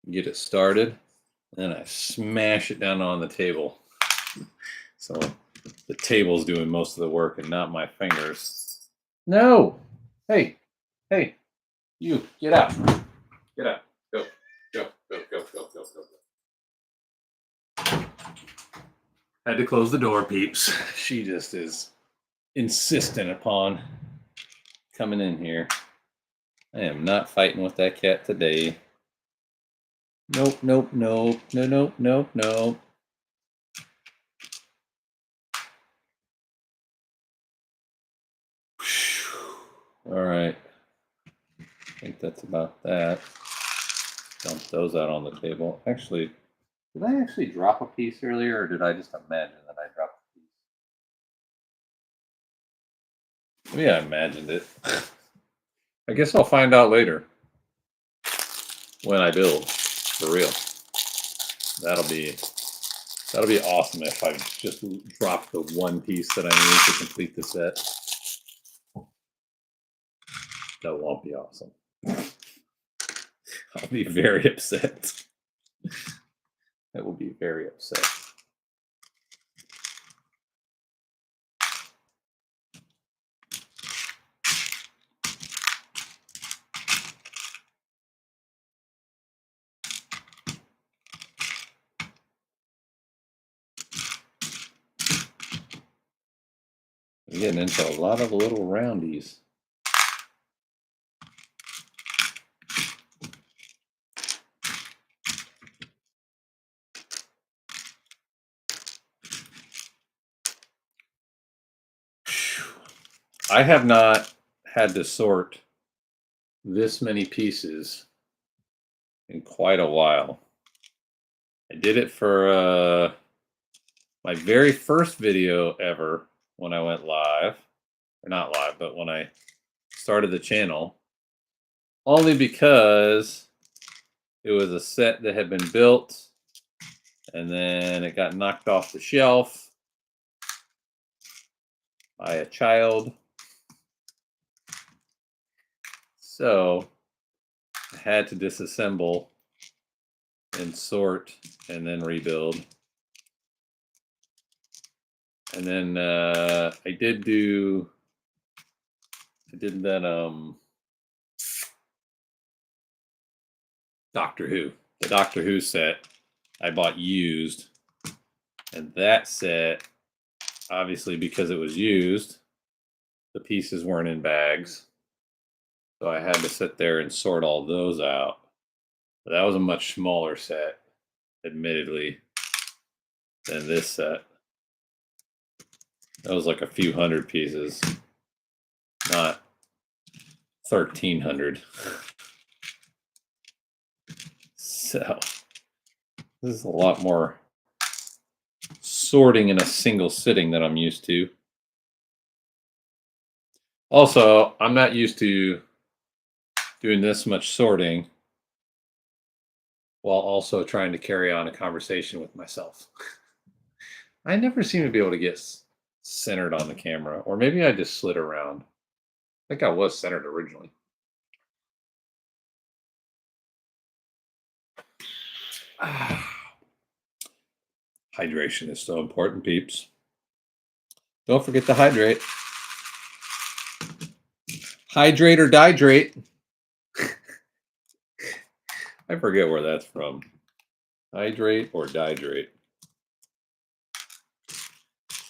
Speaker 1: get it started, and then I smash it down on the table. So the table's doing most of the work and not my fingers. No! Hey, you, get out. Get out. Go. Had to close the door, peeps. She just is insistent upon coming in here. I am not fighting with that cat today. Nope. All right. I think that's about that. Dump those out on the table. Actually, did I actually drop a piece earlier, or did I just imagine that I dropped a piece? Maybe I imagined it. I guess I'll find out later when I build for real. That'll be awesome if I just drop the one piece that I need to complete the set. That won't be awesome. I'll be very upset. I will be very upset. I'm getting into a lot of little roundies. I have not had to sort this many pieces in quite a while. I did it for my very first video ever when I went live. Or not live, but when I started the channel. Only because it was a set that had been built and then it got knocked off the shelf by a child. So I had to disassemble and sort and then rebuild. And then I did that Doctor Who. The Doctor Who set I bought used. And that set, obviously because it was used, the pieces weren't in bags. So I had to sit there and sort all those out. But that was a much smaller set, admittedly, than this set. That was like a few hundred pieces, not 1,300. So this is a lot more sorting in a single sitting that I'm used to. Also, I'm not used to doing this much sorting while also trying to carry on a conversation with myself. I never seem to be able to get centered on the camera, or maybe I just slid around. I think I was centered originally. Hydration is so important, peeps. Don't forget to hydrate. Hydrate or dihydrate. I forget where that's from. Hydrate or dihydrate. I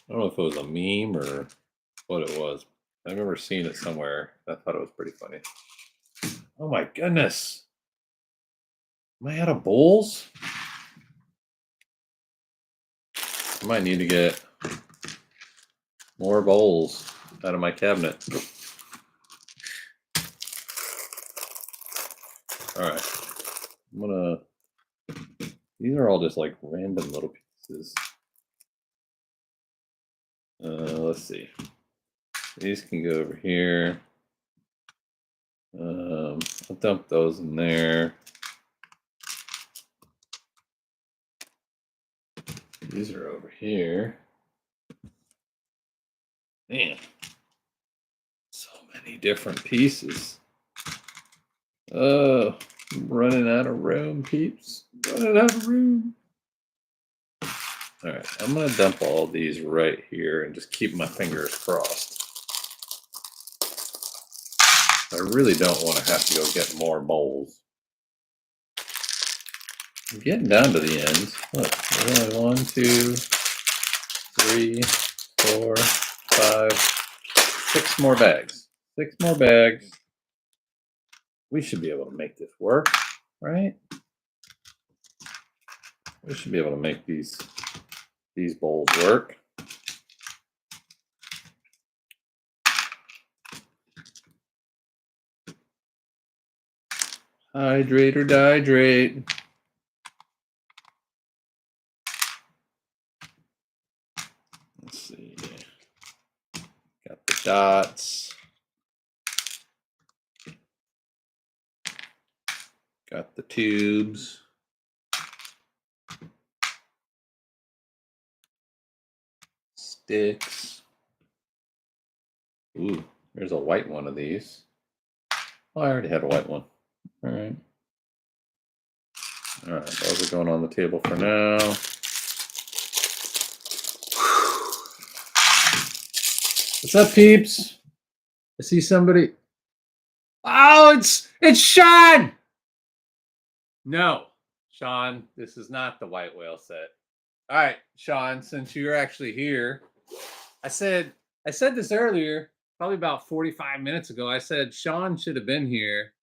Speaker 1: don't know if it was a meme or what it was. I remember seeing it somewhere. I thought it was pretty funny. Oh my goodness. Am I out of bowls? I might need to get more bowls out of my cabinet. All right. I'm gonna, these are all just like random little pieces. Let's see. These can go over here. I'll dump those in there. These are over here. Man, so many different pieces. Oh, I'm running out of room, peeps. Running out of room. All right, I'm gonna dump all these right here and just keep my fingers crossed. I really don't want to have to go get more bowls. I'm getting down to the end. Look, there's only 1, 2, 3, 4, 5, 6 more bags. 6 more bags. We should be able to make this work, right? We should be able to make these bowls work. Hydrate or dihydrate. Let's see. Got the dots. Got the tubes. Sticks. Ooh, there's a white one of these. Oh, I already had a white one. All right. All right, those are going on the table for now. What's up, peeps? I see somebody. Oh, it's Sean! No, Sean, this is not the white whale set. All right, Sean, since you're actually here, I said this earlier, probably about 45 minutes ago. I said Sean should have been here.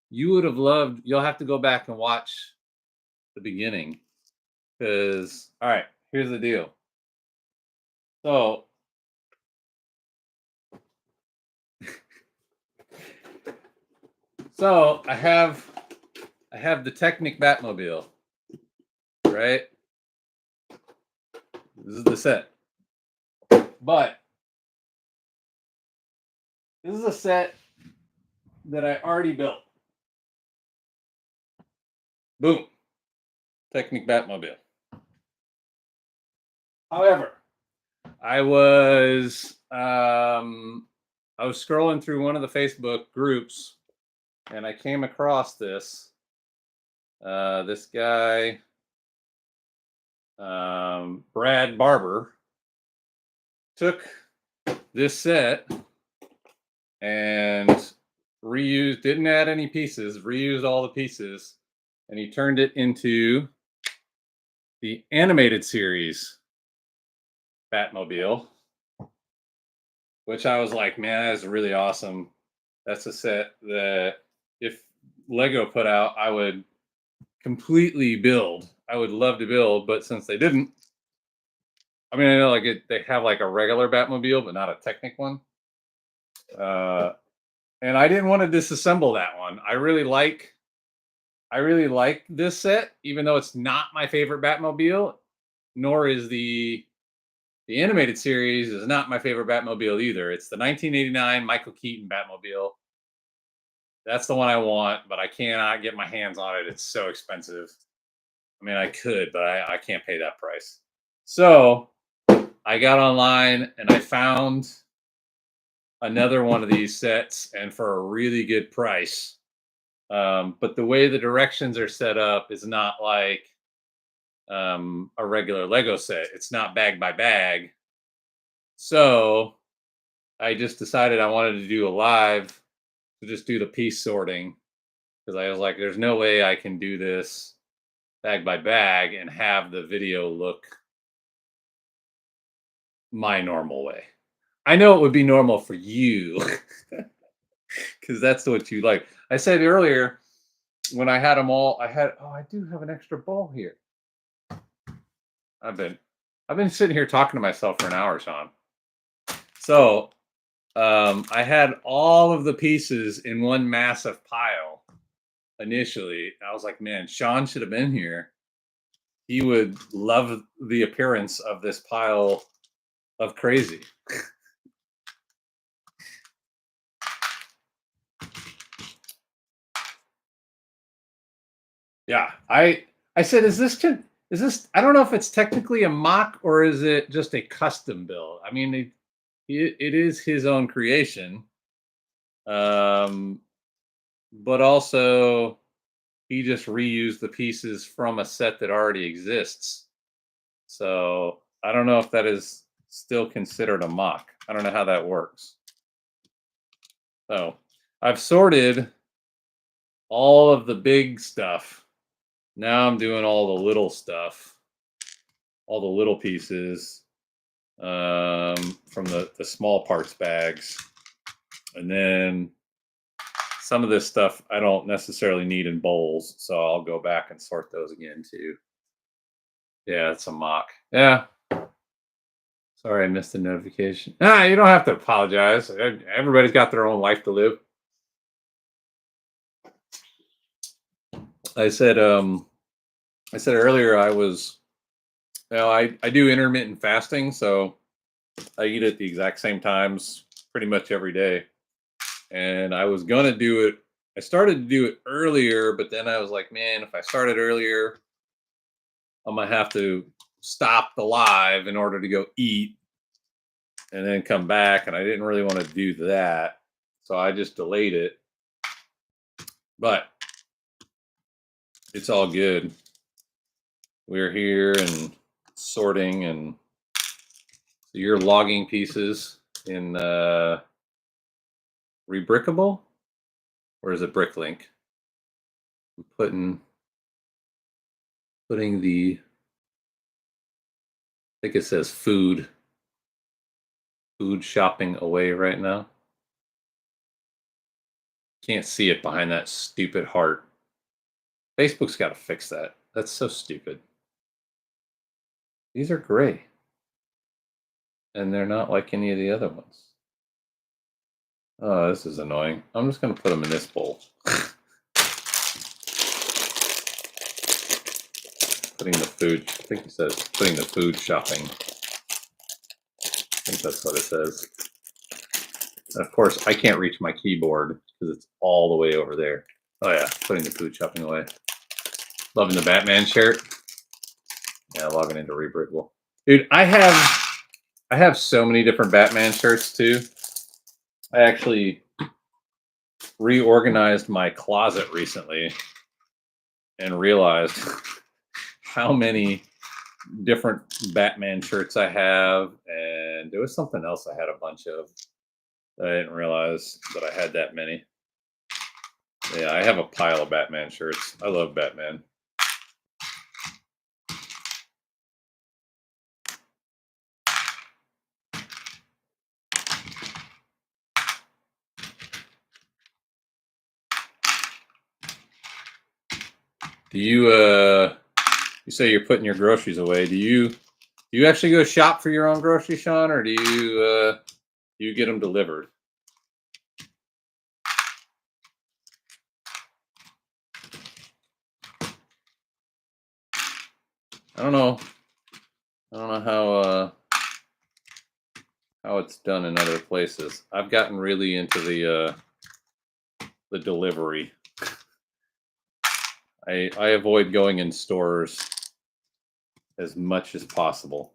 Speaker 1: You would have loved. You'll have to go back and watch the beginning, because all right, here's the deal. So I have the Technic Batmobile, right? This is the set. But this is a set that I already built. Boom. Technic Batmobile. However, I was scrolling through one of the Facebook groups and I came across this. This guy, Brad Barber, took this set and reused, didn't add any pieces, reused all the pieces, and he turned it into the animated series Batmobile, which I was like, man, that's really awesome. That's a set that if Lego put out, I would completely build. I would love to build, but since they didn't, I mean, I know they have like a regular Batmobile, but not a Technic one. And I didn't want to disassemble that one. I really like this set, even though it's not my favorite Batmobile, nor is the animated series is not my favorite Batmobile either. It's the 1989 Michael Keaton Batmobile. That's the one I want, but I cannot get my hands on it. It's so expensive. I mean, I could, but I can't pay that price. So I got online and I found another one of these sets, and for a really good price. But the way the directions are set up is not like a regular Lego set. It's not bag by bag. So I just decided I wanted to do a live to just do the piece sorting because I was like, there's no way I can do this bag by bag and have the video look my normal way. I know it would be normal for you because that's what you like. I said earlier when I had them all, I do have an extra bowl here. I've been sitting here talking to myself for an hour, Sean. So I had all of the pieces in one massive pile initially. I was like, man, Sean should have been here. He would love the appearance of this pile of crazy. Yeah, I said, is this I don't know if it's technically a mock or is it just a custom build. I mean, it is his own creation, but also he just reused the pieces from a set that already exists. So I don't know if that is still considered a mock. I don't know how that works. So I've sorted all of the big stuff. Now I'm doing all the little stuff, all the little pieces from the small parts bags. And then some of this stuff I don't necessarily need in bowls, so I'll go back and sort those again too. Yeah, it's a mock. Yeah. Sorry, I missed the notification. You don't have to apologize. Everybody's got their own life to live. I said earlier I was, I do intermittent fasting, so I eat at the exact same times pretty much every day. And I was gonna do it. I started to do it earlier, but then I was like, man, if I started earlier, I'm gonna have to stop the live in order to go eat and then come back. And I didn't really want to do that. So I just delayed it. But it's all good. We're here and sorting, and so you're logging pieces in Rebrickable, or is it Bricklink? I'm putting the, I think it says food shopping away right now. Can't see it behind that stupid heart. Facebook's got to fix that. That's so stupid. These are gray. And they're not like any of the other ones. Oh, this is annoying. I'm just going to put them in this bowl. Putting the food, I think it says putting the food shopping. I think that's what it says. And of course, I can't reach my keyboard because it's all the way over there. Oh yeah, putting the food shopping away. Loving the Batman shirt. Yeah, logging into Rebrickable. Dude, I have so many different Batman shirts too. I actually reorganized my closet recently and realized how many different Batman shirts I have, and there was something else I had a bunch of that I didn't realize that I had that many. Yeah, I have a pile of Batman shirts. I love Batman. Do you say you're putting your groceries away? Do you actually go shop for your own groceries, Sean, or do you get them delivered? I don't know. I don't know how it's done in other places. I've gotten really into the delivery. I avoid going in stores as much as possible.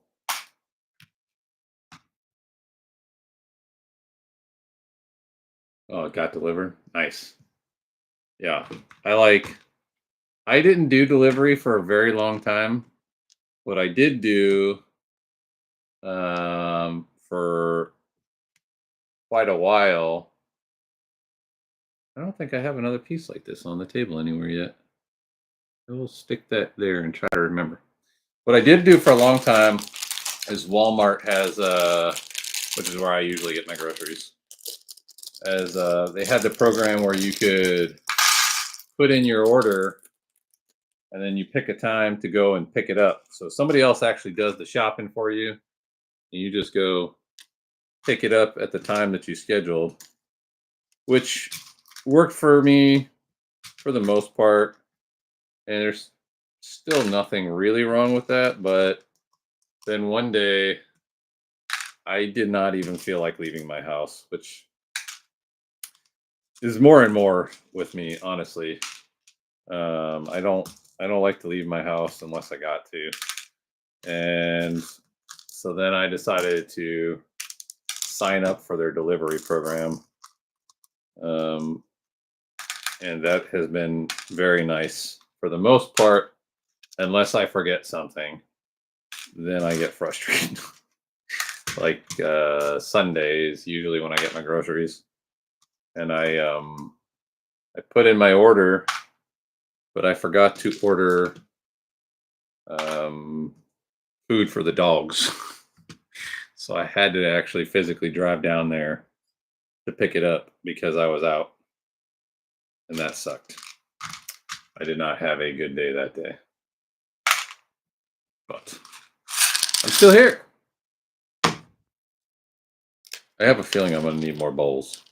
Speaker 1: Oh, it got delivered? Nice. Yeah. I didn't do delivery for a very long time. what I did do for quite a while, I don't think I have another piece like this on the table anywhere yet. I will stick that there and try to remember. What I did do for a long time is Walmart has, which is where I usually get my groceries, as they had the program where you could put in your order and then you pick a time to go and pick it up. So somebody else actually does the shopping for you, and you just go pick it up at the time that you scheduled, which worked for me for the most part. And there's still nothing really wrong with that. But then one day, I did not even feel like leaving my house, which is more and more with me, honestly. I don't like to leave my house unless I got to. And so then I decided to sign up for their delivery program. Um, and that has been very nice for the most part, unless I forget something, then I get frustrated. Like Sundays, usually when I get my groceries, and I put in my order, but I forgot to order um, food for the dogs. So I had to actually physically drive down there to pick it up because I was out, and that sucked. I did not have a good day that day, but I'm still here. I have a feeling I'm going to need more bowls,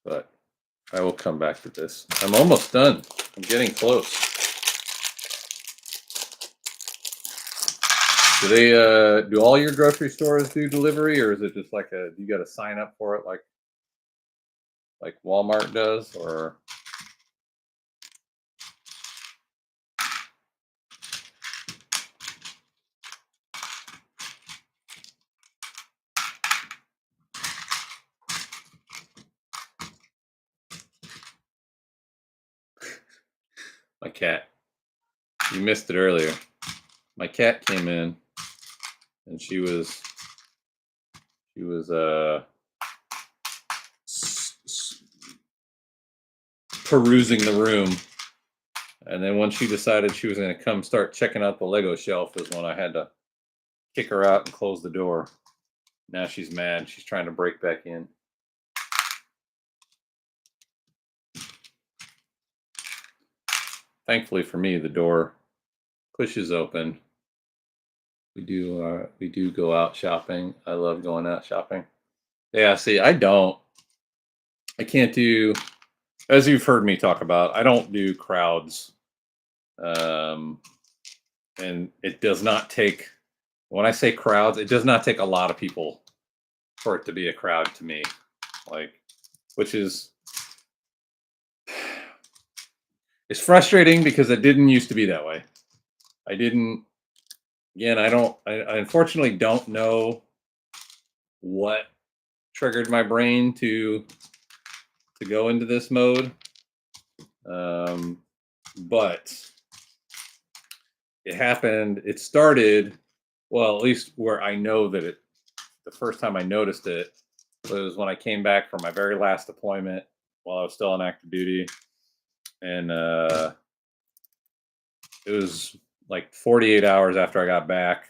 Speaker 1: but I will come back to this. I'm almost done. I'm getting close. Do they do all your grocery stores do delivery, or is it just like you got to sign up for it like Walmart does, or? My cat. You missed it earlier. My cat came in, and she was perusing the room, and then when she decided she was going to come start checking out the Lego shelf, is when I had to kick her out and close the door. Now she's mad. She's trying to break back in. Thankfully for me, the door pushes open. We do go out shopping. I love going out shopping. Yeah, see, I can't do, as you've heard me talk about, I don't do crowds. And it does not take, when I say crowds, it does not take a lot of people for it to be a crowd to me. Like, which is, it's frustrating because it didn't used to be that way. Again, I unfortunately don't know what triggered my brain to go into this mode. But it started, well, at least where I know that the first time I noticed it was when I came back from my very last deployment while I was still on active duty. And it was like 48 hours after I got back.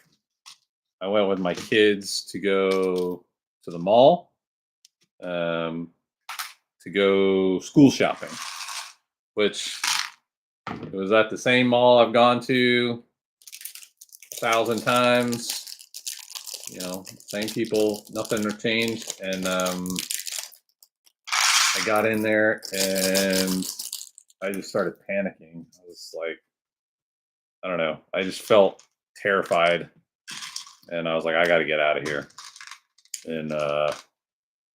Speaker 1: I went with my kids to go to the mall, to go school shopping, which it was at the same mall I've gone to 1,000 times. You know, same people, nothing changed. And I got in there and I just started panicking. I was like, I don't know. I just felt terrified, and I was like, I got to get out of here. And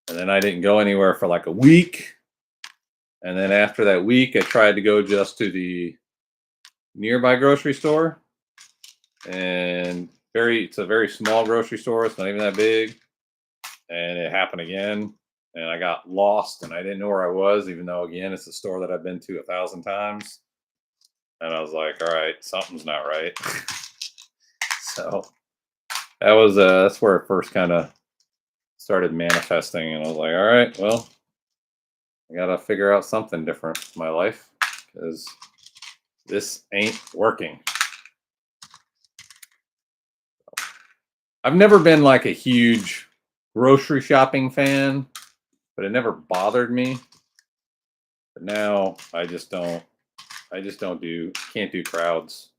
Speaker 1: then I didn't go anywhere for like a week. And then after that week, I tried to go just to the nearby grocery store, and it's a very small grocery store. It's not even that big. And it happened again, and I got lost, and I didn't know where I was, even though, again, it's a store that I've been to 1,000 times. And I was like, all right, something's not right. So that was that's where it first kind of started manifesting, and I was like, all right, well, I gotta figure out something different in my life because this ain't working. I've never been like a huge grocery shopping fan, but it never bothered me. But now I just don't can't do crowds.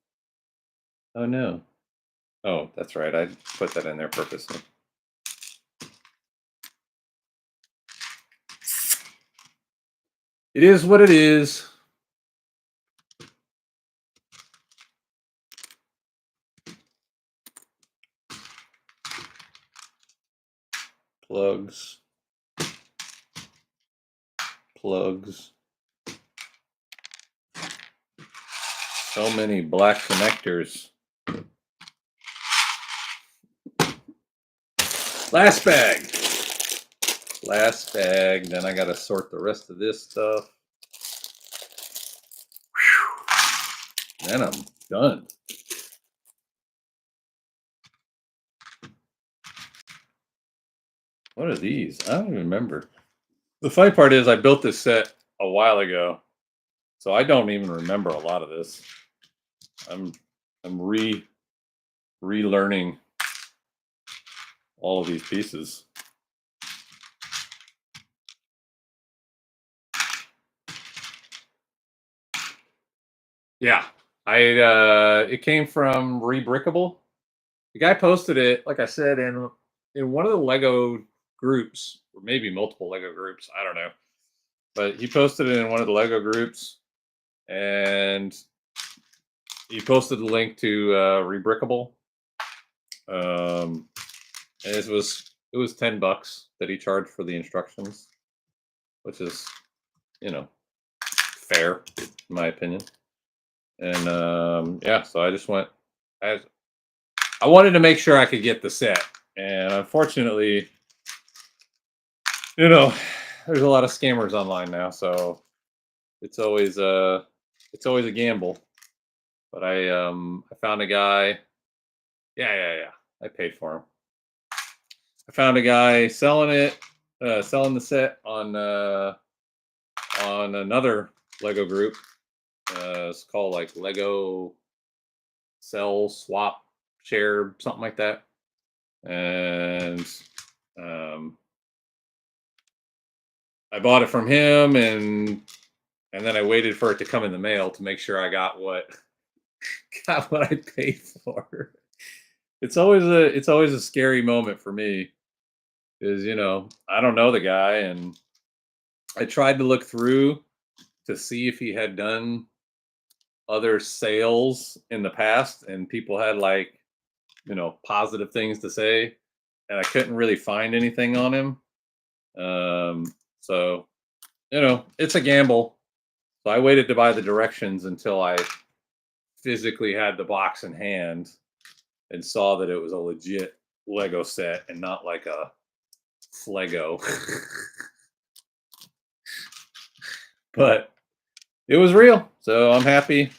Speaker 1: Oh no. Oh, that's right. I put that in there purposely. It is what it is. Plugs. So many black connectors. Last bag. Then I got to sort the rest of this stuff. Whew. Then I'm done. What are these? I don't even remember. The funny part is I built this set a while ago, so I don't even remember a lot of this. I'm relearning all of these pieces. Yeah, it came from Rebrickable. The guy posted it, like I said, in one of the Lego groups, or maybe multiple Lego groups. I don't know, but he posted it in one of the Lego groups, and he posted the link to Rebrickable. And it was $10 that he charged for the instructions, which is, fair in my opinion. And yeah, so I just went. I wanted to make sure I could get the set, and unfortunately, there's a lot of scammers online now, so it's always a gamble. But I found a guy. Yeah. I paid for him. I found a guy selling the set on another Lego group. It's called like Lego Sell, Swap, Share, something like that. And I bought it from him, and then I waited for it to come in the mail to make sure I got what I paid for. It's always a scary moment for me, because I don't know the guy, and I tried to look through to see if he had done other sales in the past, and people had like positive things to say, and I couldn't really find anything on him. So it's a gamble. So I waited to buy the directions until I physically had the box in hand and saw that it was a legit Lego set and not like a Flego. But it was real, so I'm happy.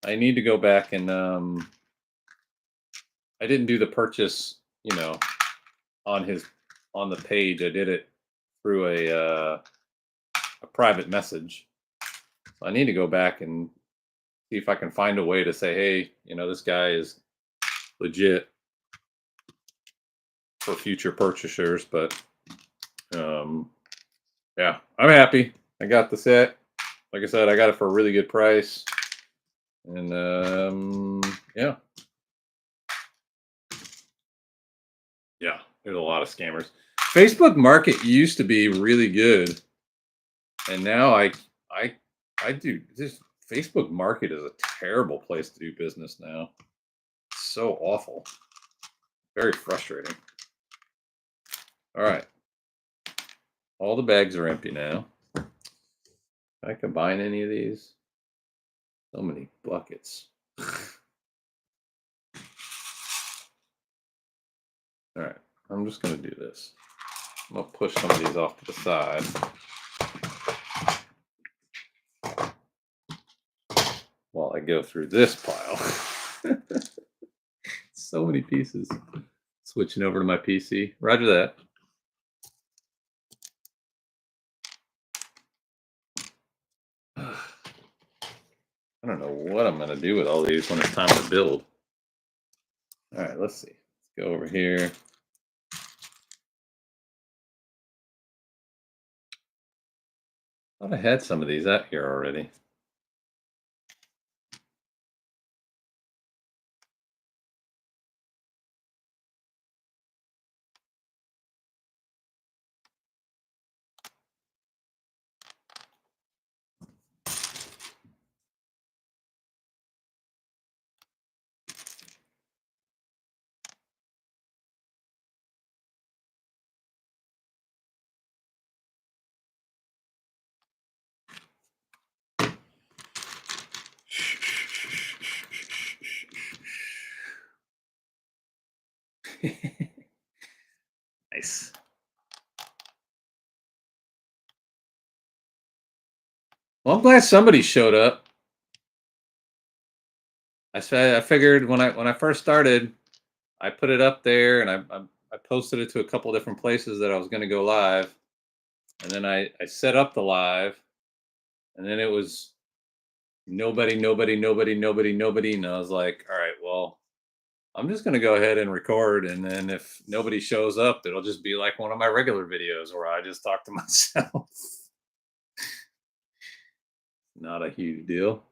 Speaker 1: I need to go back and I didn't do the purchase, on the page. I did it through a private message. So I need to go back and see if I can find a way to say, hey, this guy is legit for future purchasers. But yeah, I'm happy. I got the set. Like I said, I got it for a really good price. And yeah. Yeah, there's a lot of scammers. Facebook Market used to be really good, and now I do this. Facebook Market is a terrible place to do business now. It's so awful. Very frustrating. All right. All the bags are empty now. Can I combine any of these? So many buckets. All right. I'm just going to do this. I'm going to push some of these off to the side. While I go through this pile. So many pieces. Switching over to my PC. Roger that. I don't know what I'm going to do with all these when it's time to build. All right, let's see. Let's go over here. I thought I had some of these out here already. Nice. Well, I'm glad somebody showed up. I figured when I first started, I put it up there and I posted it to a couple different places that I was going to go live, and then I set up the live, and then it was nobody, and I was like, all right, well, I'm just going to go ahead and record, and then if nobody shows up, it'll just be like one of my regular videos where I just talk to myself. Not a huge deal.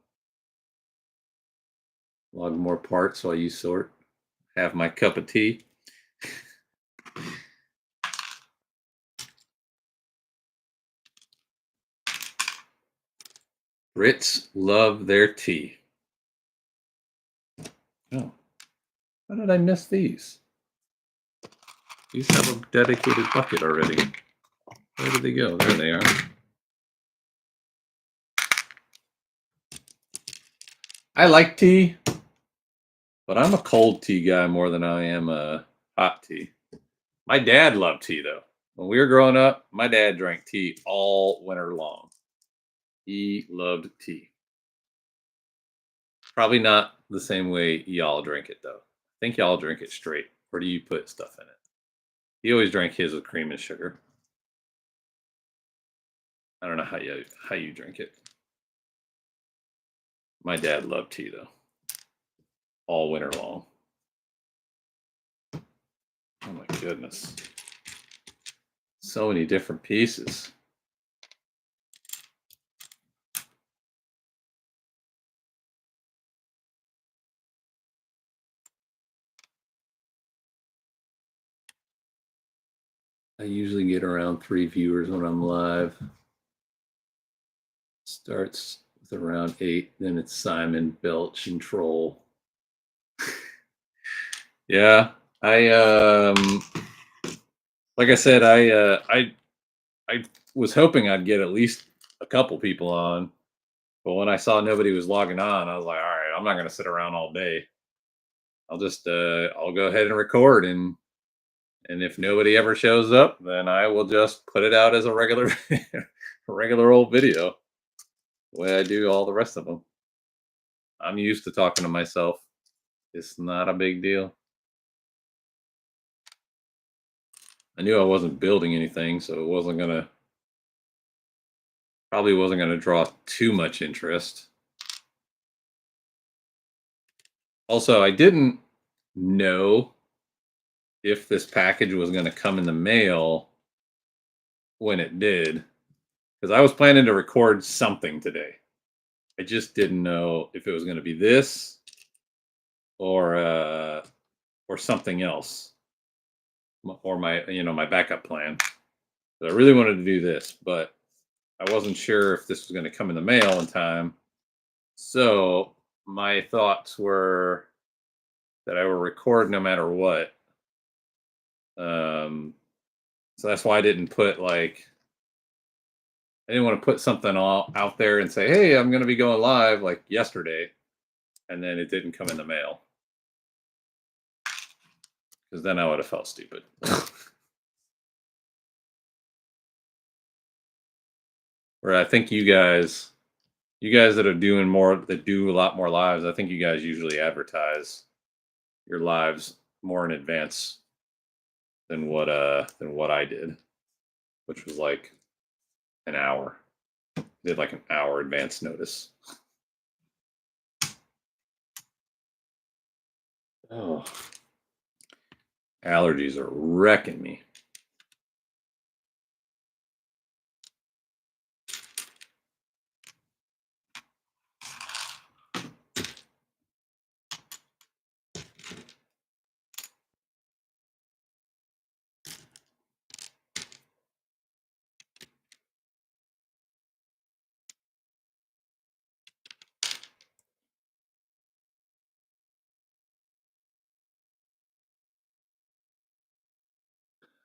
Speaker 1: Log more parts while you sort. Have my cup of tea. Brits love their tea. Oh, how did I miss these? These have a dedicated bucket already. Where did they go? There they are. I like tea, but I'm a cold tea guy more than I am a hot tea. My dad loved tea, though. When we were growing up, my dad drank tea all winter long. He loved tea. Probably not the same way y'all drink it, though. I think y'all drink it straight. Or do you put stuff in it? He always drank his with cream and sugar. I don't know how you drink it. My dad loved tea, though. All winter long. Oh my goodness. So many different pieces. I usually get around 3 viewers when I'm live. Starts with around 8, then it's Simon, Belch, and Troll. Yeah, like I said, I was hoping I'd get at least a couple people on, but when I saw nobody was logging on, I was like, all right, I'm not gonna sit around all day. I'll just I'll go ahead and record, and if nobody ever shows up, then I will just put it out as a regular a regular old video, the way I do all the rest of them. I'm used to talking to myself. It's not a big deal. I knew I wasn't building anything, so it probably wasn't gonna draw too much interest. Also, I didn't know if this package was going to come in the mail when it did, because I was planning to record something today. I just didn't know if it was going to be this or something else, or my backup plan. But I really wanted to do this, but I wasn't sure if this was going to come in the mail in time. So my thoughts were that I will record no matter what. So that's why I didn't put I didn't want to put something out there and say, hey, I'm going to be going live like yesterday, and then it didn't come in the mail, because then I would have felt stupid. Where I think you guys that are doing more, that do a lot more lives, I think you guys usually advertise your lives more in advance than what I did, which was like an hour. Did like an hour advance notice. Oh, allergies are wrecking me.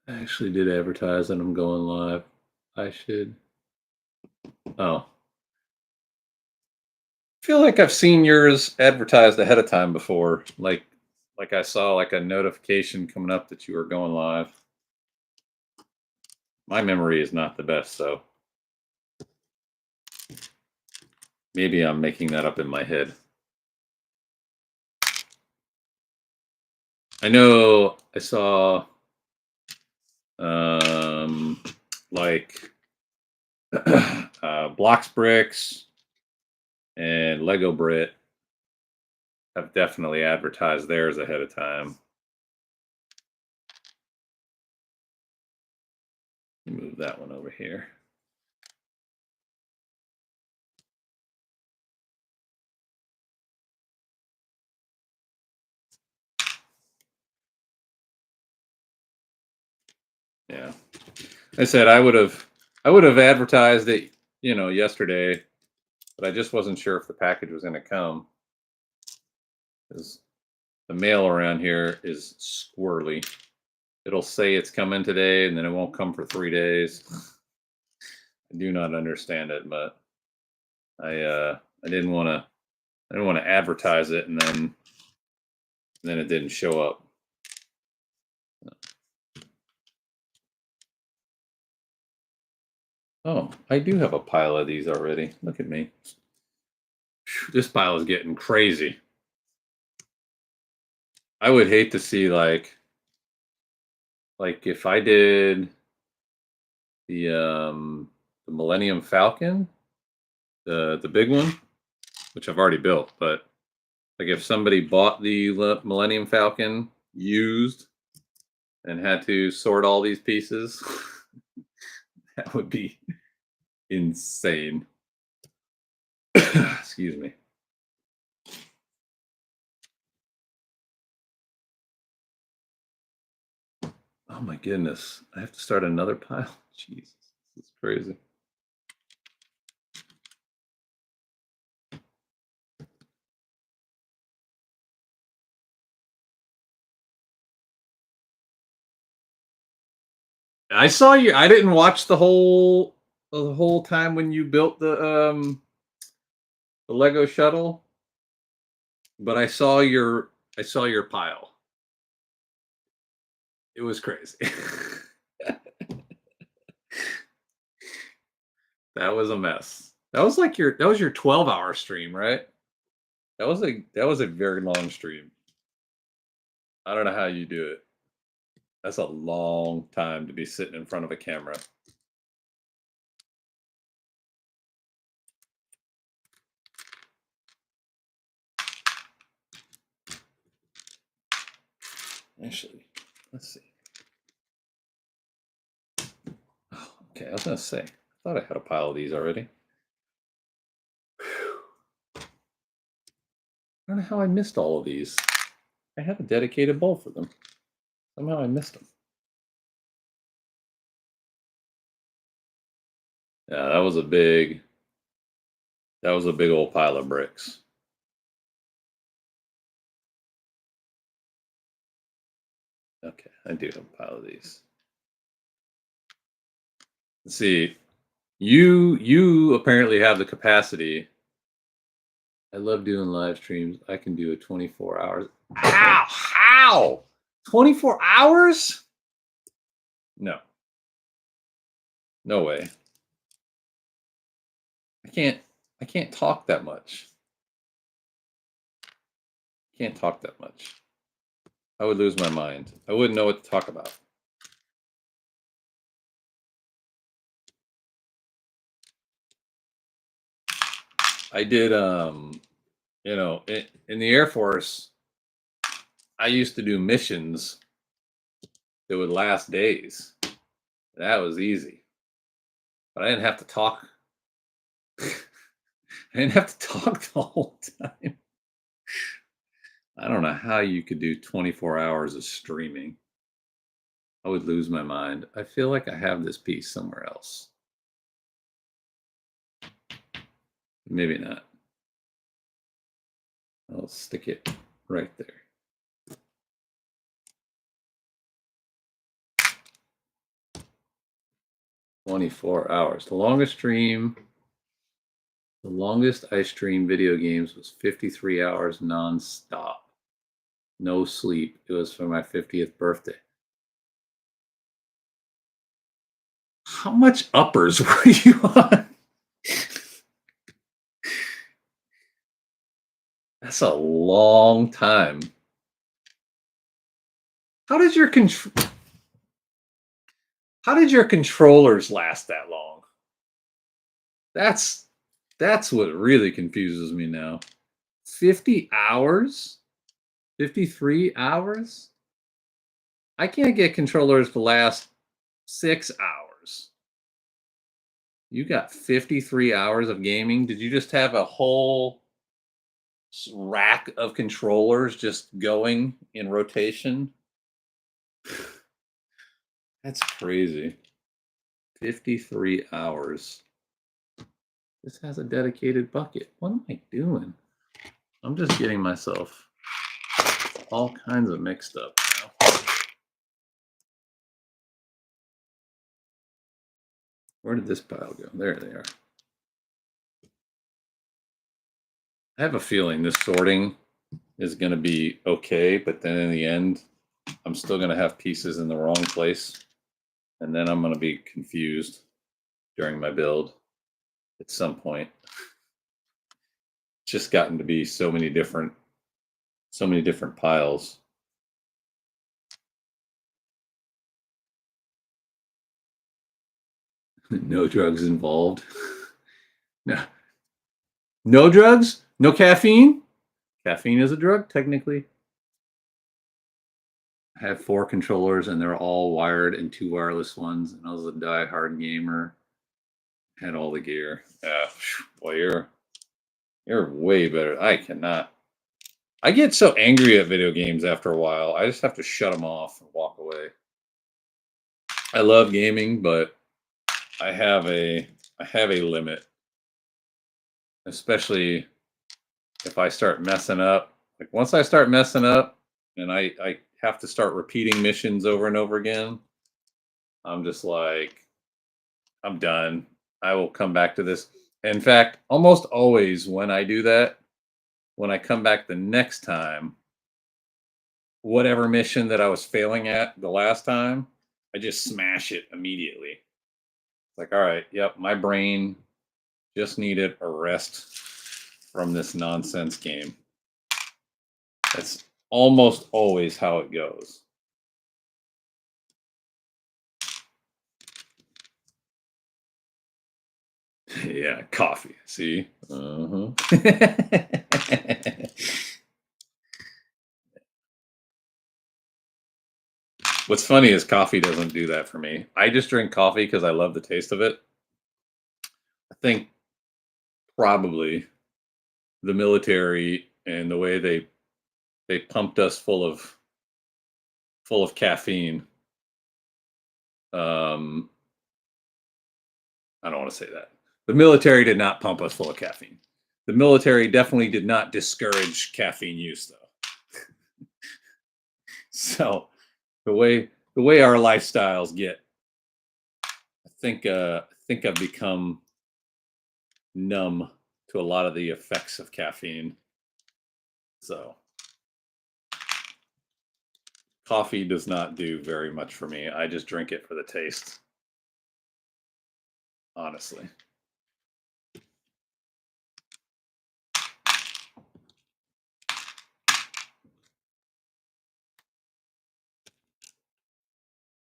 Speaker 1: I actually did advertise that I'm going live. I should. Oh. I feel like I've seen yours advertised ahead of time before. Like I saw like a notification coming up that you were going live. My memory is not the best, so maybe I'm making that up in my head. I know I saw like Blocks Bricks and Lego Brit have definitely advertised theirs ahead of time. Let me move that one over here. Yeah. I said I would have advertised it, yesterday, but I just wasn't sure if the package was going to come. Because the mail around here is squirrely. It'll say it's coming today, and then it won't come for 3 days. I do not understand it, but I didn't want to advertise it, and then it didn't show up. Oh, I do have a pile of these already. Look at me. This pile is getting crazy. I would hate to see like if I did the Millennium Falcon, the big one, which I've already built, but like if somebody bought the Millennium Falcon used and had to sort all these pieces, that would be insane. Excuse me. Oh my goodness. I have to start another pile. Jesus, this is crazy. I saw you. I didn't watch the whole time when you built the Lego shuttle, but I saw your pile. It was crazy. That was a mess. That was like your 12-hour stream, right? That was a very long stream. I don't know how you do it. That's a long time to be sitting in front of a camera. Actually, let's see. Oh, okay, I was gonna say, I thought I had a pile of these already. I don't know how I missed all of these. I have a dedicated bowl for them. Somehow I missed them. Yeah, that was a big old pile of bricks. Okay, I do have a pile of these. Let's see. You apparently have the capacity. I love doing live streams. I can do it 24 hours. How? 24 hours? No. No way. I can't talk that much. Can't talk that much. I would lose my mind. I wouldn't know what to talk about. I did, you know, in the Air Force, I used to do missions that would last days. That was easy. But I didn't have to talk. I didn't have to talk the whole time. I don't know how you could do 24 hours of streaming. I would lose my mind. I feel like I have this piece somewhere else. Maybe not. I'll stick it right there. "24 hours. The longest I streamed video games was 53 hours nonstop. No sleep. It was for my 50th birthday." How much uppers were you on? That's a long time. How did your controllers last that long? That's what really confuses me now. 50 hours? 53 hours? I can't get controllers to last 6 hours. You got 53 hours of gaming? Did you just have a whole rack of controllers just going in rotation? That's crazy. 53 hours. This has a dedicated bucket. What am I doing? I'm just getting myself all kinds of mixed up now. Where did this pile go? There they are. I have a feeling this sorting is going to be okay, but then in the end, I'm still going to have pieces in the wrong place. And then I'm going to be confused during my build at some point. It's just gotten to be so many different piles. No drugs involved. No drugs? No caffeine? Caffeine is a drug, technically. I have 4 controllers and they're all wired and 2 wireless ones. And I was a die-hard gamer. Had all the gear. Boy, you're way better. I cannot. I get so angry at video games after a while. I just have to shut them off and walk away. I love gaming, but I have a limit. Especially if I start messing up. Like once I start messing up and I have to start repeating missions over and over again, I'm just like, I'm done. I will come back to this. In fact, almost always when I do that, when I come back the next time, whatever mission that I was failing at the last time, I just smash it immediately. It's like, all right, yep, my brain just needed a rest from this nonsense game. That's almost always how it goes. Yeah, coffee. See? Uh-huh. What's funny is coffee doesn't do that for me. I just drink coffee because I love the taste of it. I think probably the military and the way they pumped us full of caffeine. I don't want to say that. The military did not pump us full of caffeine. The military definitely did not discourage caffeine use, though. So the way our lifestyles get, I think I've become numb to a lot of the effects of caffeine. So coffee does not do very much for me. I just drink it for the taste. Honestly.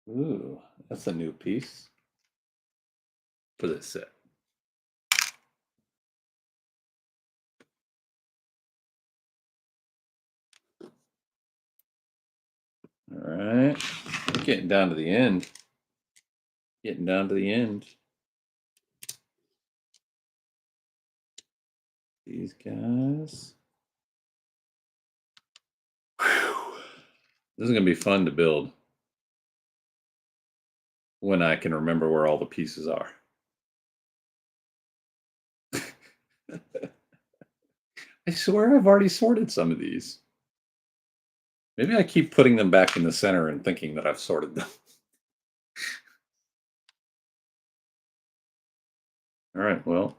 Speaker 1: Ooh, that's a new piece for this set. All right, we're getting down to the end. Getting down to the end. These guys. Whew. This is going to be fun to build when I can remember where all the pieces are. I swear I've already sorted some of these. Maybe I keep putting them back in the center and thinking that I've sorted them. All right, well,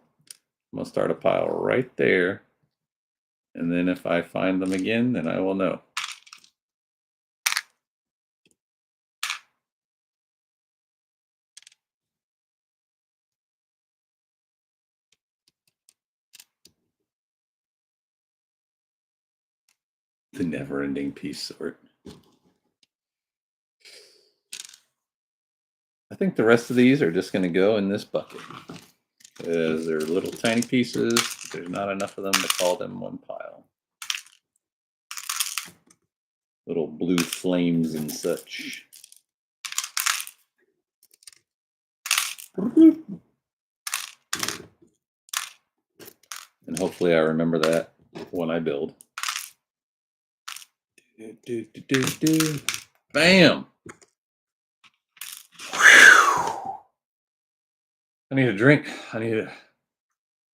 Speaker 1: I'm going to start a pile right there. And then if I find them again, then I will know. The never-ending piece sort. I think the rest of these are just going to go in this bucket. Because they're little tiny pieces. There's not enough of them to call them one pile. Little blue flames and such. And hopefully I remember that when I build. Bam! I need a drink. I need a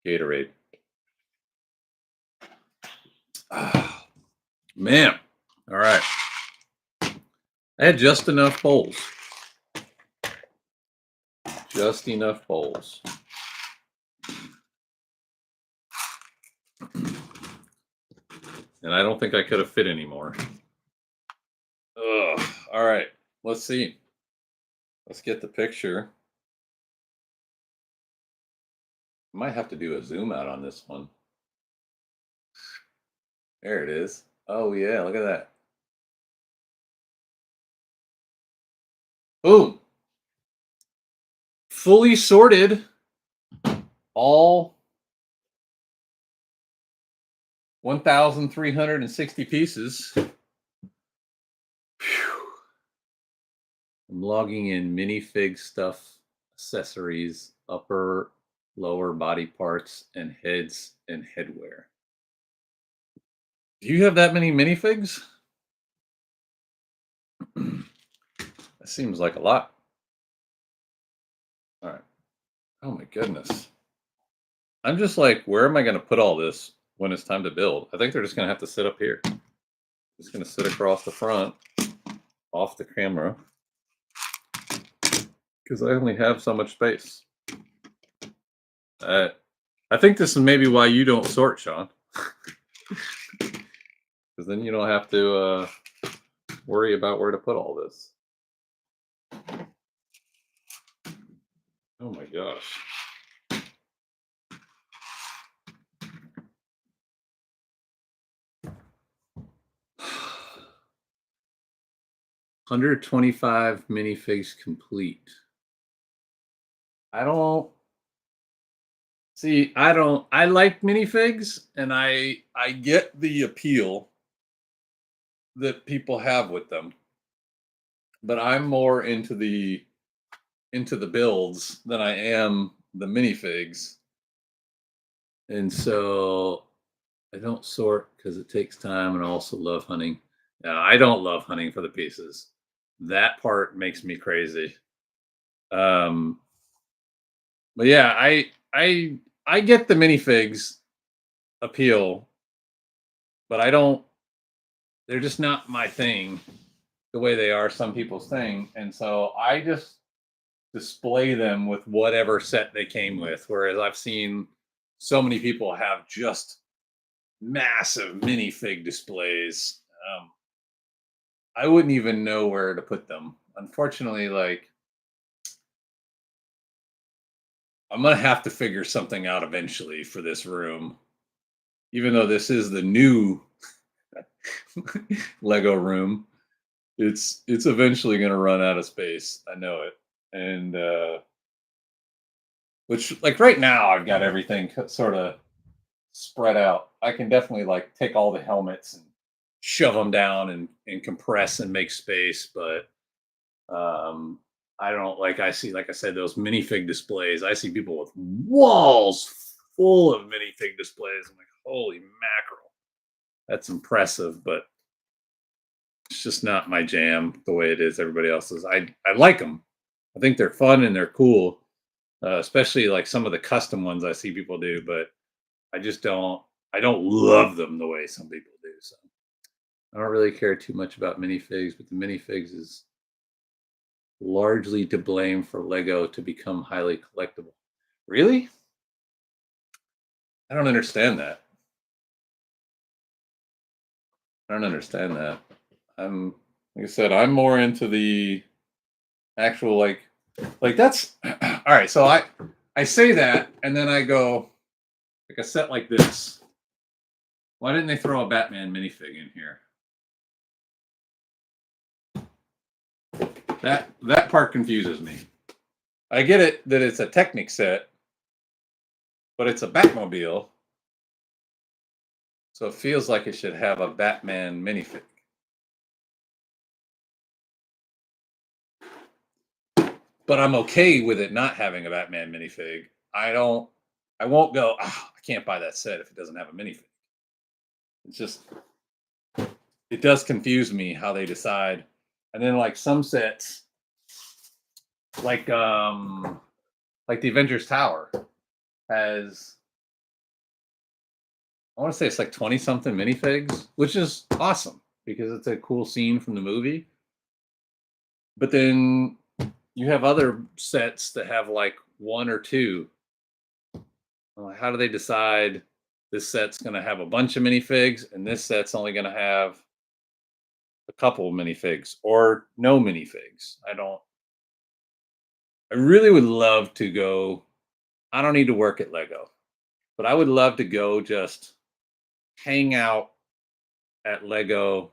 Speaker 1: Gatorade. Ah, man. All right. I had just enough bowls. Just enough bowls. And I don't think I could have fit any more. Ugh. All right. Let's see. Let's get the picture. Might have to do a zoom out on this one. There it is. Oh yeah, look at that. Boom. Fully sorted. All 1,360 pieces. Whew. I'm logging in minifig stuff, accessories, upper, lower body parts, and heads and headwear. Do you have that many minifigs? That seems like a lot. All right. Oh my goodness. I'm just like, where am I going to put all this when it's time to build? I think they're just going to have to sit up here. Just going to sit across the front, off the camera, because I only have so much space. I think this is maybe why you don't sort, Sean. Because then you don't have to worry about where to put all this. Oh my gosh. $125 minifigs complete. I like minifigs, and I get the appeal that people have with them, but I'm more into the builds than I am the minifigs. And so I don't sort because it takes time, and I also love hunting. Now, I don't love hunting for the pieces. That part makes me crazy. But yeah, I get the minifigs appeal, but I don't. They're just not my thing the way they are some people's thing, and so I just display them with whatever set they came with. Whereas I've seen so many people have just massive minifig displays. I wouldn't even know where to put them. Unfortunately, like I'm gonna have to figure something out eventually for this room, even though this is the new Lego room. it's eventually going to run out of space. I know it. And which, like, right now I've got everything sort of spread out. I can definitely like take all the helmets and shove them down and compress and make space, but um I don't, like, I see, like I said, those minifig displays. I see people with walls full of minifig displays. I'm like, holy mackerel. That's impressive, but it's just not my jam the way it is everybody else's. I like them. I think they're fun and they're cool, especially like some of the custom ones I see people do. But I just don't. I don't love them the way some people do. So I don't really care too much about minifigs. But the minifigs is largely to blame for Lego to become highly collectible. Really? I don't understand that. I don't understand that. I'm, like I said, I'm more into the actual, like that's all right. So I say that, and then I go, like, a set like this. Why didn't they throw a Batman minifig in here? That part confuses me. I get it that it's a Technic set, but it's a Batmobile, so it feels like it should have a Batman minifig. But I'm okay with it not having a Batman minifig. I won't go, I can't buy that set if it doesn't have a minifig. It's just, it does confuse me how they decide. And then like some sets, like the Avengers Tower has, I want to say it's like 20 something minifigs, which is awesome because it's a cool scene from the movie. But then you have other sets that have like one or two. How do they decide this set's going to have a bunch of minifigs and this set's only going to have a couple of minifigs or no minifigs? I really would love to go. I don't need to work at Lego, but I would love to go just hang out at Lego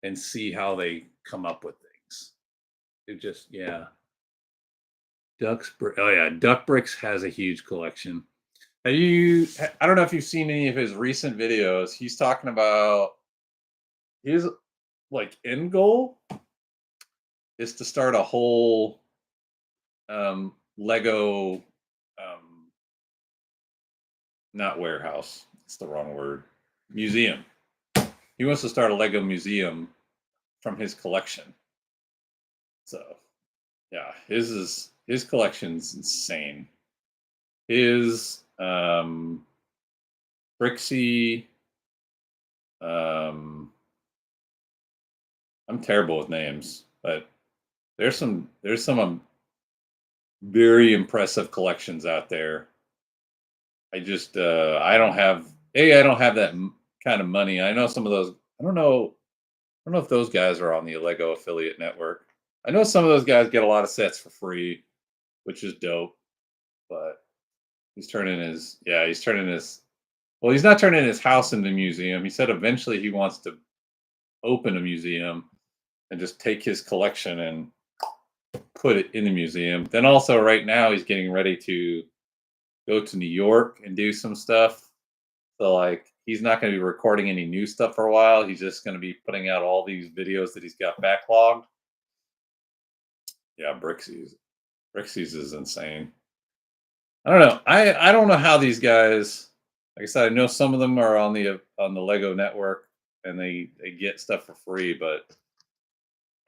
Speaker 1: and see how they come up with things. It just, yeah. Oh yeah, Duck Bricks has a huge collection. I don't know if you've seen any of his recent videos. He's talking about his, like, end goal is to start a whole Lego, not warehouse. It's the wrong word. Museum. He wants to start a Lego museum from his collection. So, yeah, his collection's insane. His Brixie, I'm terrible with names, but there's some very impressive collections out there. I just I don't have that kind of money. I know some of those. I don't know if those guys are on the Lego affiliate network. I know some of those guys get a lot of sets for free, which is dope. But he's turning his well, he's not turning his house into a museum. He said eventually he wants to open a museum and just take his collection and put it in the museum. Then also right now he's getting ready to go to New York and do some stuff. So like he's not going to be recording any new stuff for a while. He's just going to be putting out all these videos that he's got backlogged. Yeah, Brixie's is insane. I don't know. I don't know how these guys. Like I said, I know some of them are on the Lego network and they get stuff for free, but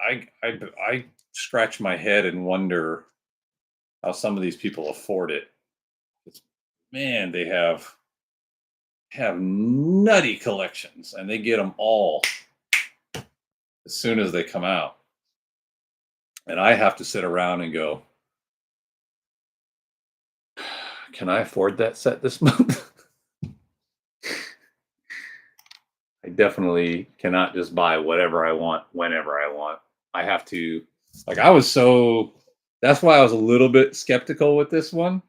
Speaker 1: I scratch my head and wonder how some of these people afford it. It's, man, they have nutty collections and they get them all as soon as they come out. And I have to sit around and go, can I afford that set this month? I definitely cannot just buy whatever I want whenever I want. I have to, like, that's why I was a little bit skeptical with this one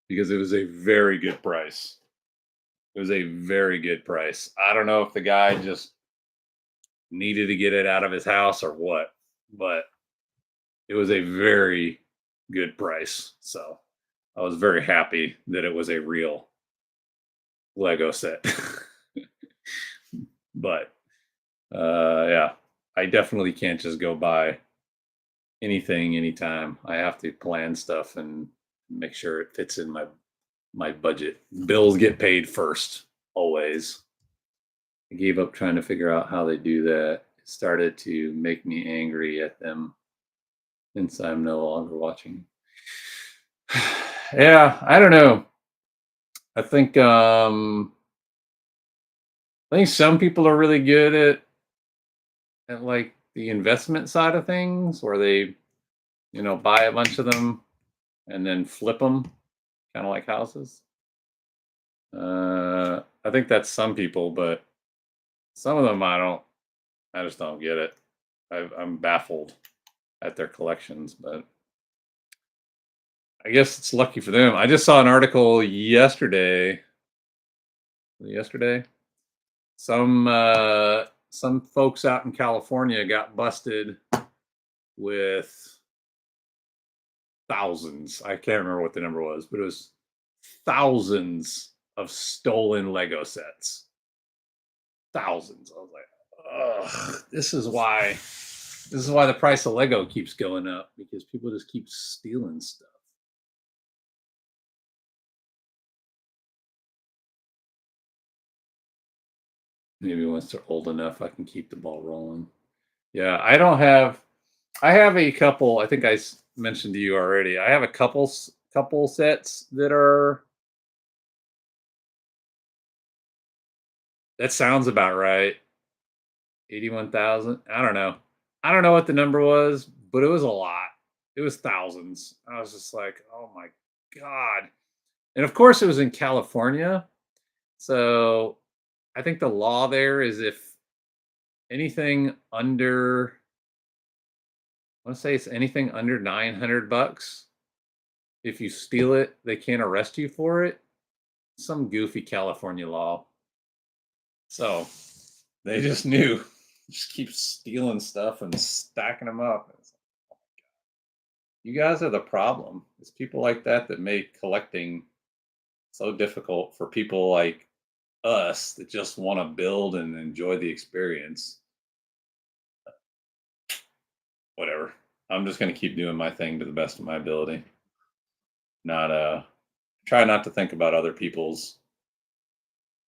Speaker 1: because it was a very good price. It was a very good price. I don't know if the guy just needed to get it out of his house or what, but it was a very good price. So I was very happy that it was a real Lego set. But yeah, I definitely can't just go buy anything anytime. I have to plan stuff and make sure it fits in my budget. Bills get paid first, always. I gave up trying to figure out how they do that. It started to make me angry at them since I'm no longer watching. Yeah, I don't know. I think some people are really good at like the investment side of things, where they, buy a bunch of them and then flip them, kind of like houses. I think that's some people, but some of them I just don't get it. I'm baffled at their collections, but I guess it's lucky for them. I just saw an article yesterday. Some folks out in California got busted with thousands. I can't remember what the number was, but it was thousands of stolen Lego sets. Thousands. I was like, ugh, this is why the price of Lego keeps going up, because people just keep stealing stuff. Maybe once they're old enough, I can keep the ball rolling. Yeah, I have a couple. I think mentioned to you already. I have a couple sets that sounds about right. 81,000. I don't know. I don't know what the number was, but it was a lot. It was thousands. I was just like, oh my God. And of course, it was in California. So I think the law there is, if anything under, I want to say it's anything under $900, if you steal it, they can't arrest you for it. Some goofy California law. So they just knew. Just keep stealing stuff and stacking them up. It's like, oh my God. You guys are the problem. It's people like that that make collecting so difficult for people like us that just want to build and enjoy the experience. Whatever. I'm just going to keep doing my thing to the best of my ability. Not try not to think about other people's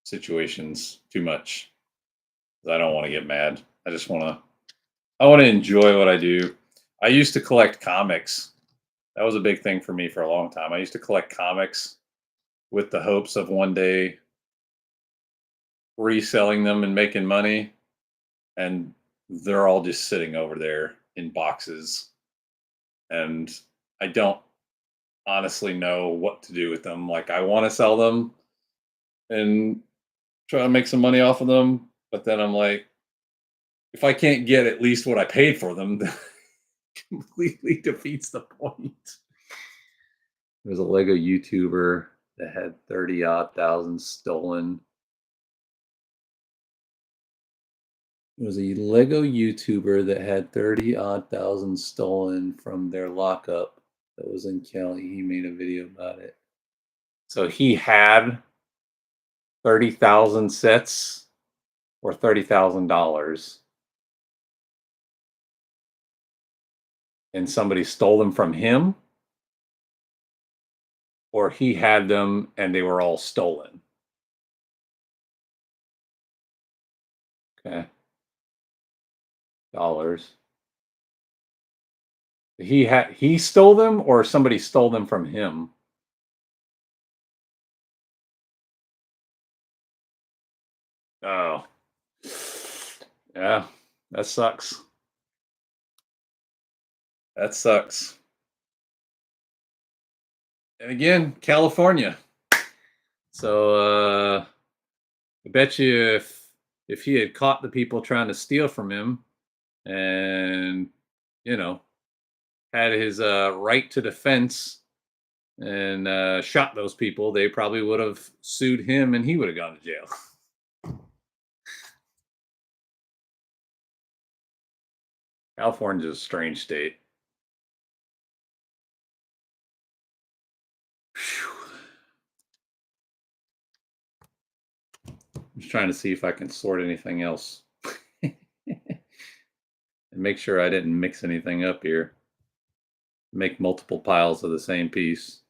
Speaker 1: situations too much, because I don't want to get mad. I want to enjoy what I do. I used to collect comics. That was a big thing for me for a long time. I used to collect comics with the hopes of one day reselling them and making money, and they're all just sitting over there in boxes, and I don't honestly know what to do with them. Like, I want to sell them and try to make some money off of them, but then I'm like, if I can't get at least what I paid for them, completely defeats the point. There's a Lego YouTuber that had 30 odd thousand stolen. It was a Lego YouTuber that had 30 odd thousand stolen from their lockup that was in Cali. He made a video about it. So he had 30,000 sets or $30,000, and somebody stole them from him, or he had them and they were all stolen. Okay. Dollars. He stole them, or somebody stole them from him? Oh. Yeah, that sucks. That sucks. And again, California. So I bet you if he had caught the people trying to steal from him, and had his right to defense, and shot those people, they probably would have sued him and he would have gone to jail. California's a strange state. I'm just trying to see if I can sort anything else. And make sure I didn't mix anything up here. Make multiple piles of the same piece.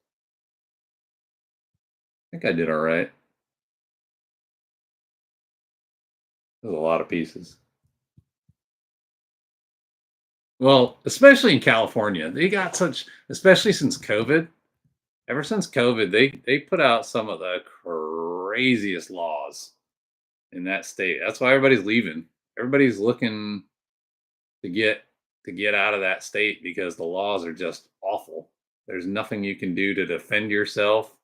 Speaker 1: I think I did all right. There's a lot of pieces. Well, especially in California, they got such, especially since COVID. Ever since COVID, they put out some of the craziest laws in that state. That's why everybody's leaving. Everybody's looking to get out of that state because the laws are just awful. There's nothing you can do to defend yourself.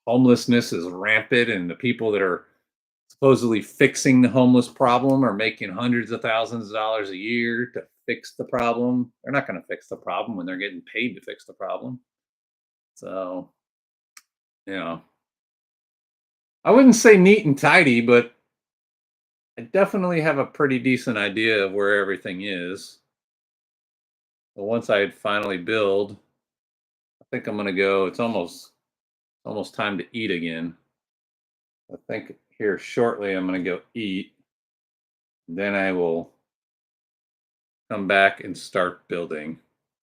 Speaker 1: Homelessness is rampant, and the people that are supposedly fixing the homeless problem are making hundreds of thousands of dollars a year to fix the problem. They're not going to fix the problem when they're getting paid to fix the problem. So, you know, I wouldn't say neat and tidy, but I definitely have a pretty decent idea of where everything is. But once I finally build, I think I'm gonna go. It's almost time to eat again. I think here shortly I'm gonna go eat. Then I will come back and start building.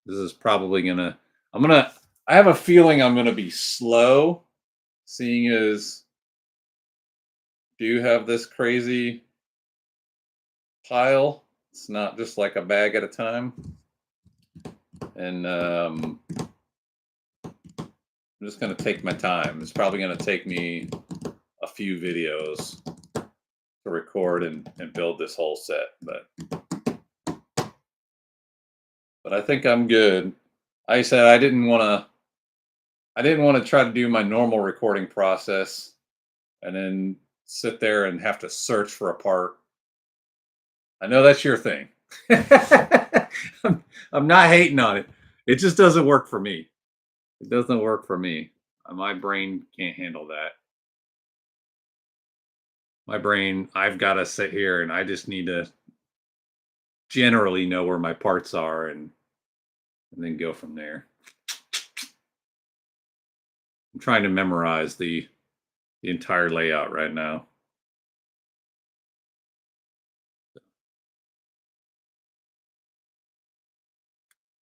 Speaker 1: This is probably gonna. I have a feeling I'm gonna be slow, seeing as do have this crazy pile. It's not just like a bag at a time. And I'm just going to take my time. It's probably going to take me a few videos to record and build this whole set, but I think I'm good. I said I didn't want to try to do my normal recording process and then sit there and have to search for a part. I know that's your thing. I'm not hating on it. It just doesn't work for me. It doesn't work for me. My brain can't handle that. My brain, I've got to sit here and I just need to generally know where my parts are and then go from there. I'm trying to memorize the entire layout right now.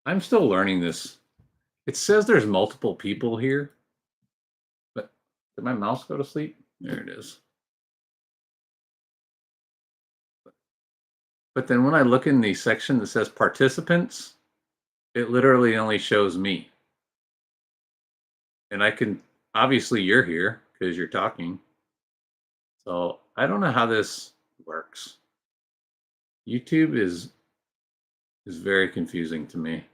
Speaker 1: I'm still learning this. It says there's multiple people here, but did my mouse go to sleep? There it is. But then when I look in the section that says participants, it literally only shows me. And I can, obviously you're here because you're talking. So I don't know how this works. YouTube is very confusing to me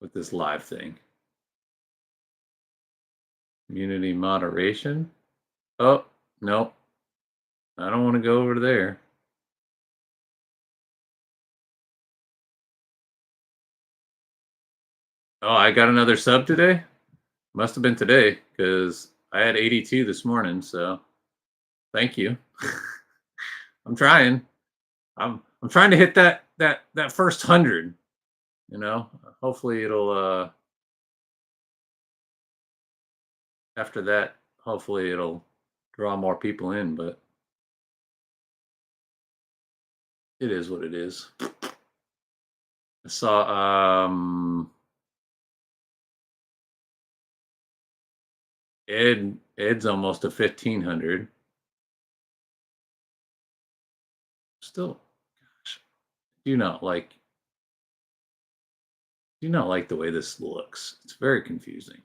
Speaker 1: with this live thing. Community moderation. Oh, no. I don't want to go over there. Oh, I got another sub today? Must have been today because I had 82 this morning, so thank you. I'm trying. I'm trying to hit that first 100, you know. Hopefully it'll after that, hopefully it'll draw more people in, but it is what it is. I saw Ed's almost to 1,500. Still, gosh, do not like the way this looks. It's very confusing.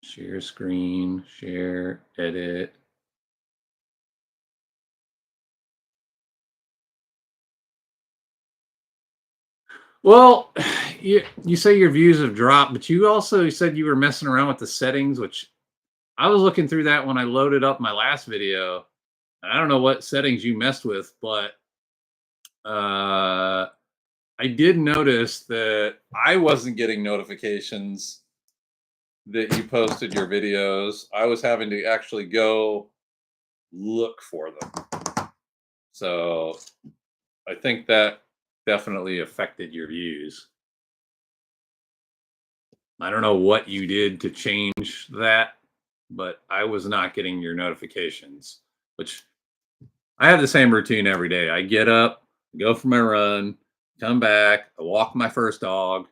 Speaker 1: Share screen, share, edit. Well, you say your views have dropped, but you also said you were messing around with the settings, which I was looking through that when I loaded up my last video. I don't know what settings you messed with, but I did notice that I wasn't getting notifications that you posted your videos. I was having to actually go look for them. So I think that definitely affected your views. I don't know what you did to change that, but I was not getting your notifications, which I have the same routine every day. I get up, go for my run, come back, I walk my first dog,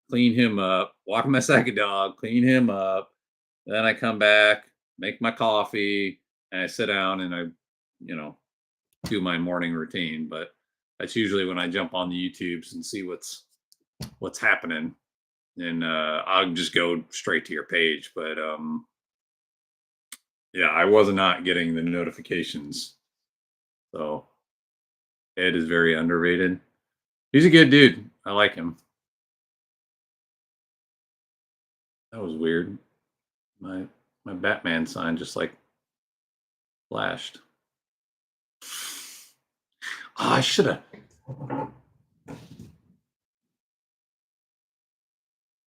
Speaker 1: clean him up, walk my second dog, clean him up. Then I come back, make my coffee, and I sit down and you know, do my morning routine. But that's usually when I jump on the YouTubes and see what's happening. And I'll just go straight to your page. But yeah, I was not getting the notifications. So Ed is very underrated. He's a good dude. I like him. That was weird. My Batman sign just like flashed. Oh, I should have.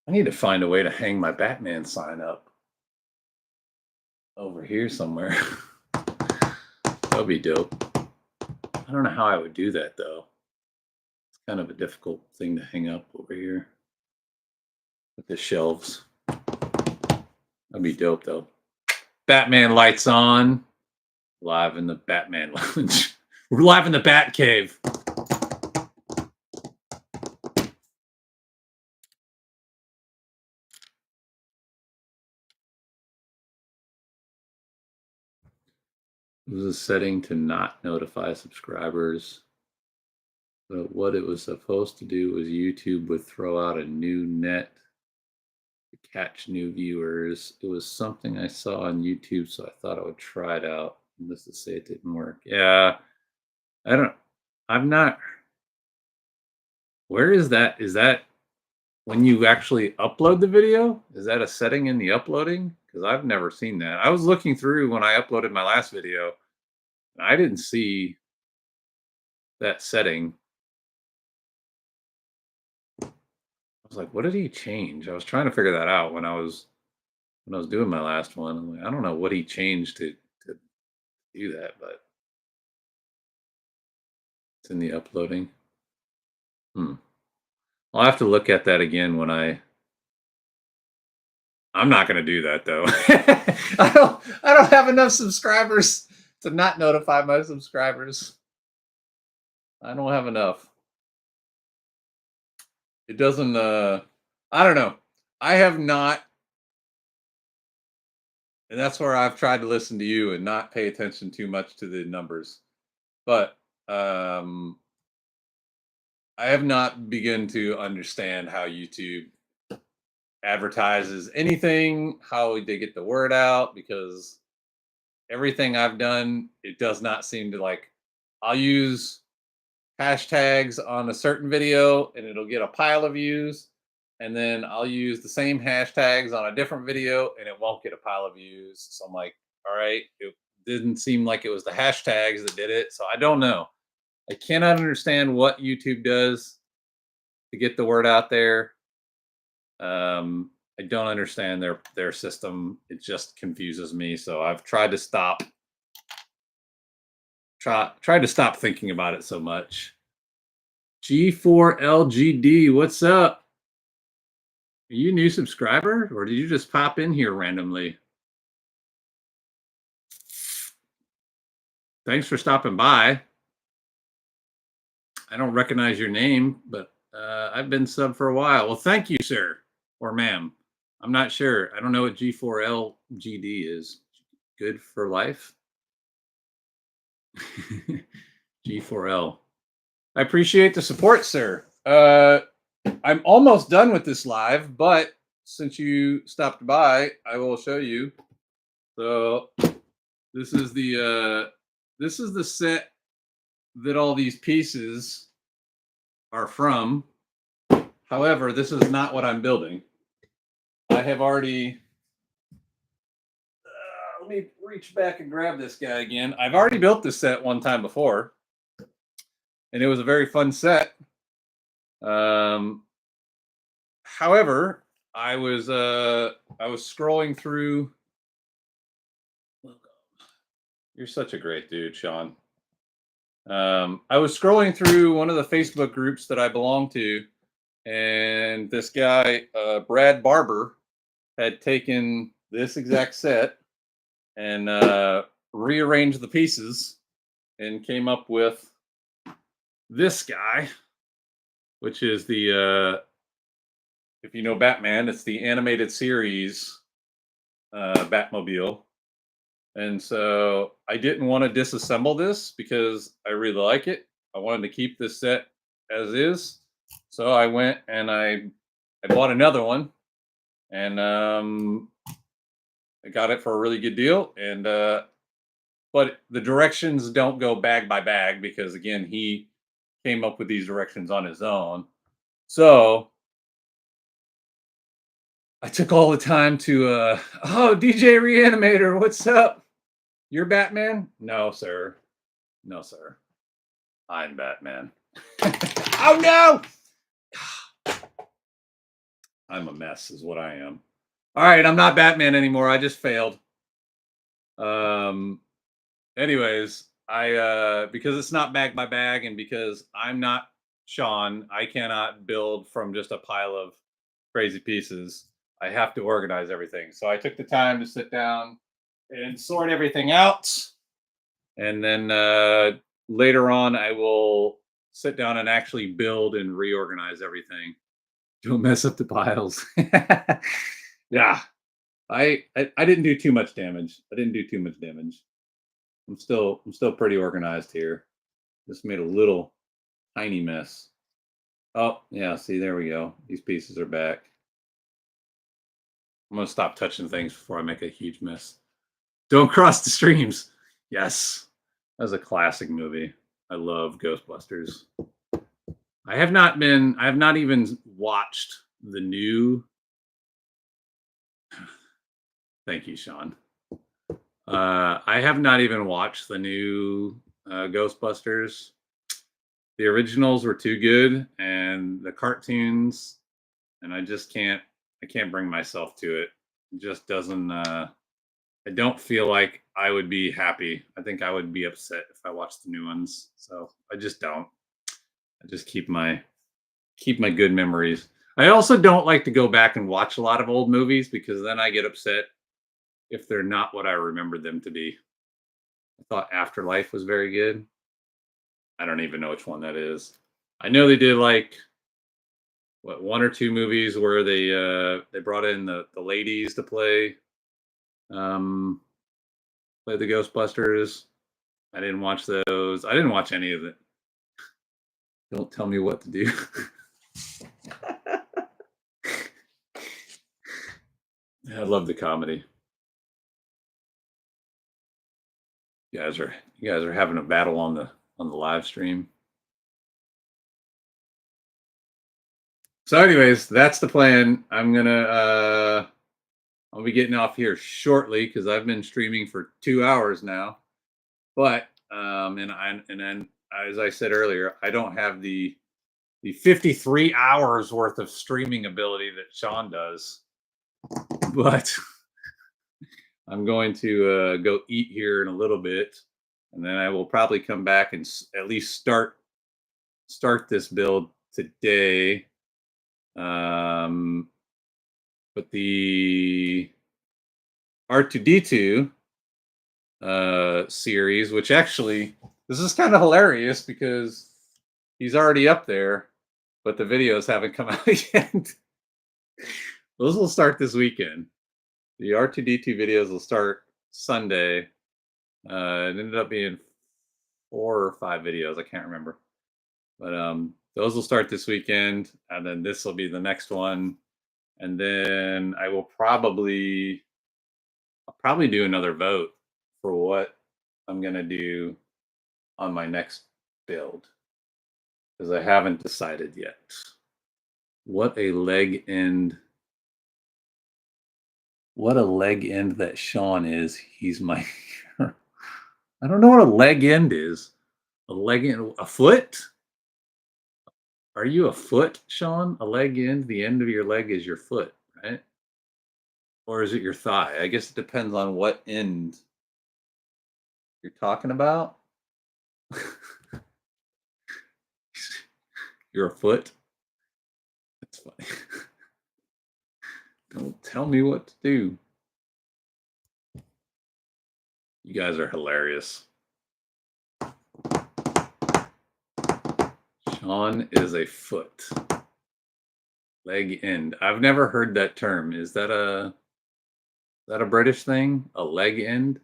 Speaker 1: I need to find a way to hang my Batman sign up over here somewhere. That'll be dope. I don't know how I would do that though. It's kind of a difficult thing to hang up over here with the shelves. That'd be dope though. Batman lights on. Live in the Batman lounge. We're live in the Bat Cave. It was a setting to not notify subscribers. But what it was supposed to do was YouTube would throw out a new net to catch new viewers. It was something I saw on YouTube, so I thought I would try it out. Needless to say, it didn't work. Yeah, I'm not. Where is that? Is that when you actually upload the video? Is that a setting in the uploading? Because I've never seen that. I was looking through when I uploaded my last video, and I didn't see that setting. I was like, what did he change? I was trying to figure that out when I was doing my last one. I'm like, I don't know what he changed to do that, but it's in the uploading. I'll have to look at that again when I'm not going to do that though. I don't have enough subscribers to not notify my subscribers. I don't have enough. It doesn't I don't know. I have not, and that's where I've tried to listen to you and not pay attention too much to the numbers. But I have not begun to understand how YouTube advertises anything, how they get the word out, because everything I've done, it does not seem to like. I'll use hashtags on a certain video and it'll get a pile of views. And then I'll use the same hashtags on a different video and it won't get a pile of views. So I'm like, all right, it didn't seem like it was the hashtags that did it. So I don't know. I cannot understand what YouTube does to get the word out there. I don't understand their system. It just confuses me. So I've tried to stop thinking about it so much. G4LGD, what's up? Are you a new subscriber or did you just pop in here randomly? Thanks for stopping by. I don't recognize your name, but I've been sub for a while. Well, thank you, sir or ma'am. I'm not sure. I don't know what G4LGD is. Good for life? G4L. I appreciate the support, sir. I'm almost done with this live, but since you stopped by, I will show you. So this is the set that all these pieces are from. However, this is not what I'm building. I have already. Let me reach back and grab this guy again. I've already built this set one time before, and it was a very fun set. However, I was scrolling through You're such a great dude, Sean. I was scrolling through one of the Facebook groups that I belong to, and this guy, Brad Barber, had taken this exact set and rearranged the pieces and came up with this guy, which is the if you know Batman, it's the animated series Batmobile. And so I didn't want to disassemble this because I really like it. I wanted to keep this set as is. So I went and I bought another one, and I got it for a really good deal. And but the directions don't go bag by bag because again he came up with these directions on his own. So I took all the time to oh, DJ Reanimator, what's up? You're Batman? No, sir. No, sir. I'm Batman. Oh no! I'm a mess, is what I am. All right, I'm not Batman anymore. I just failed. Anyways, I because it's not bag by bag, and because I'm not Sean, I cannot build from just a pile of crazy pieces. I have to organize everything. So I took the time to sit down and sort everything out. And then later on, I will sit down and actually build and reorganize everything. Don't mess up the piles. Yeah, I didn't do too much damage. I didn't do too much damage. I'm still pretty organized here. Just made a little tiny mess. Oh yeah, see there we go. These pieces are back. I'm gonna stop touching things before I make a huge mess. Don't cross the streams. Yes, that was a classic movie. I love Ghostbusters. I have not even watched the new. Thank you, Sean. I have not even watched the new Ghostbusters. The originals were too good, and the cartoons, and I just can't. I can't bring myself to it. It just doesn't. I don't feel like I would be happy. I think I would be upset if I watched the new ones. So I just don't. I just keep my good memories. I also don't like to go back and watch a lot of old movies because then I get upset if they're not what I remembered them to be. I thought Afterlife was very good. I don't even know which one that is. I know they did like what, one or two movies where they brought in the ladies to play play the Ghostbusters. I didn't watch those. I didn't watch any of it. Don't tell me what to do. I love the comedy. You guys are having a battle on the live stream. So, anyways, that's the plan. I'll be getting off here shortly because I've been streaming for 2 hours now. But and then as I said earlier, I don't have the 53 hours worth of streaming ability that Sean does. But I'm going to go eat here in a little bit, and then I will probably come back and at least start this build today. But the R2D2 series, which actually this is kind of hilarious because he's already up there, but the videos haven't come out yet. Those will start this weekend. The R2D2 videos will start Sunday. It ended up being 4 or 5 videos. I can't remember. But those will start this weekend. And then this will be the next one. And then I'll probably do another vote for what I'm going to do on my next build. Because I haven't decided yet. What a leg end. What a leg end that Sean is. He's my. I don't know what a leg end is. A leg end, a foot? Are you a foot, Sean? A leg end? The end of your leg is your foot, right? Or is it your thigh? I guess it depends on what end you're talking about? You're a foot? That's funny. Don't tell me what to do. You guys are hilarious. Sean is a foot. Leg end. I've never heard that term. Is that a British thing? A leg end?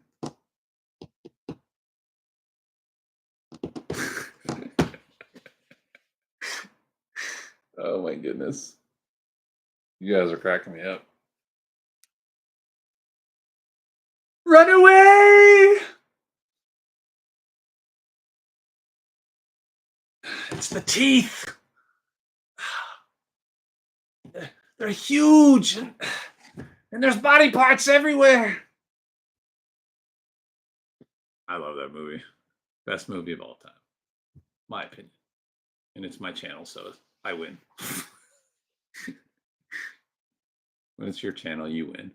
Speaker 1: Oh my goodness. You guys are cracking me up. Run away! It's the teeth. They're huge. And there's body parts everywhere. I love that movie. Best movie of all time. My opinion. And it's my channel, so I win. When it's your channel, you win.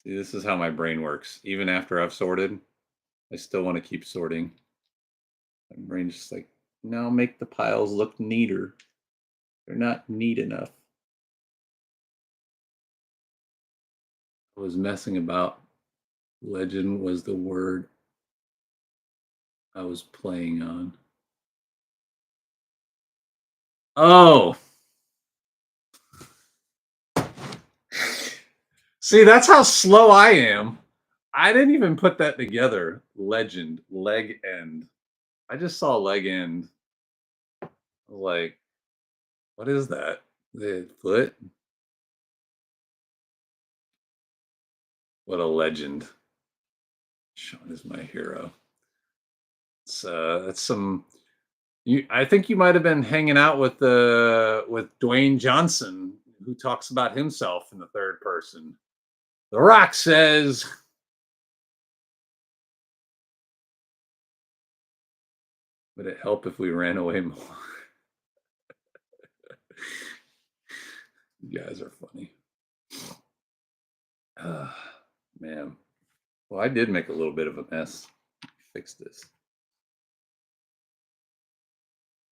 Speaker 1: See, this is how my brain works. Even after I've sorted, I still want to keep sorting. My brain's just like, no, make the piles look neater. They're not neat enough. I was messing about. Legend was the word I was playing on. Oh. See, that's how slow I am. I didn't even put that together. Legend, leg end. I just saw leg end. I was like, what is that? The foot? What a legend. Sean is my hero. It's some. I think you might have been hanging out with Dwayne Johnson, who talks about himself in the third person. The Rock says, "Would it help if we ran away more?" You guys are funny. Man. Well, I did make a little bit of a mess. Fix this.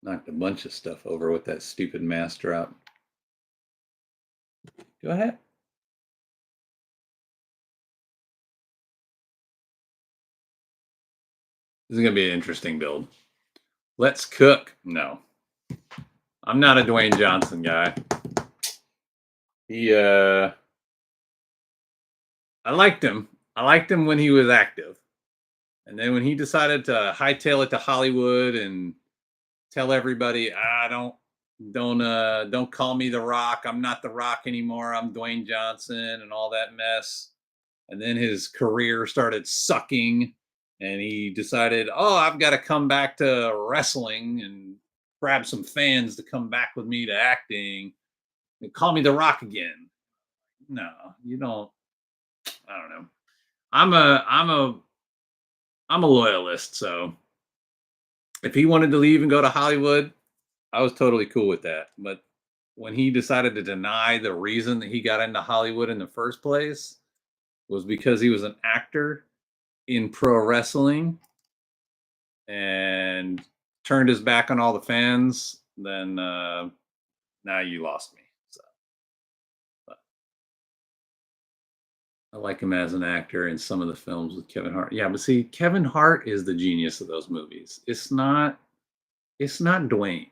Speaker 1: Knocked a bunch of stuff over with that stupid mass drop. Go ahead. This is going to be an interesting build. Let's cook. No. I'm not a Dwayne Johnson guy. I liked him. I liked him when he was active. And then when he decided to hightail it to Hollywood and tell everybody, don't call me The Rock. I'm not The Rock anymore. I'm Dwayne Johnson and all that mess. And then his career started sucking and he decided, I've got to come back to wrestling and grab some fans to come back with me to acting and call me The Rock again. No, you don't. I don't know. I'm a loyalist, so if he wanted to leave and go to Hollywood, I was totally cool with that. But when he decided to deny the reason that he got into Hollywood in the first place was because he was an actor in pro wrestling and turned his back on all the fans, then now you lost me. So but I like him as an actor in some of the films with Kevin Hart. Yeah, but see, Kevin Hart is the genius of those movies. It's not Dwayne.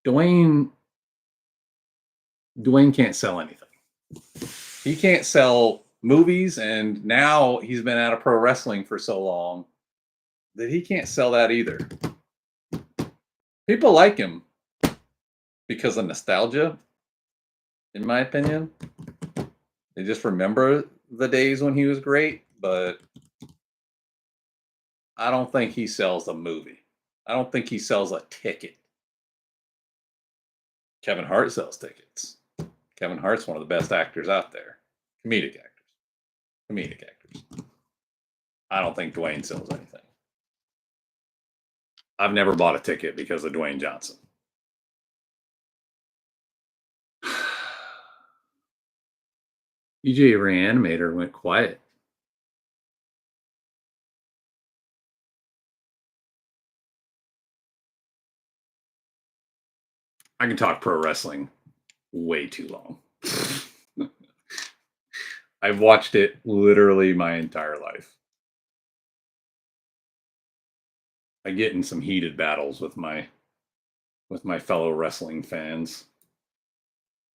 Speaker 1: Dwayne can't sell anything. He can't sell movies, and now he's been out of pro wrestling for so long that he can't sell that either. People like him because of nostalgia, in my opinion. They just remember the days when he was great, but I don't think he sells a movie. I don't think he sells a ticket. Kevin Hart sells tickets. Kevin Hart's one of the best actors out there. Comedic actors. I don't think Dwayne sells anything. I've never bought a ticket because of Dwayne Johnson. EJ Reanimator went quiet. I can talk pro wrestling way too long. I've watched it literally my entire life. I get in some heated battles with my fellow wrestling fans.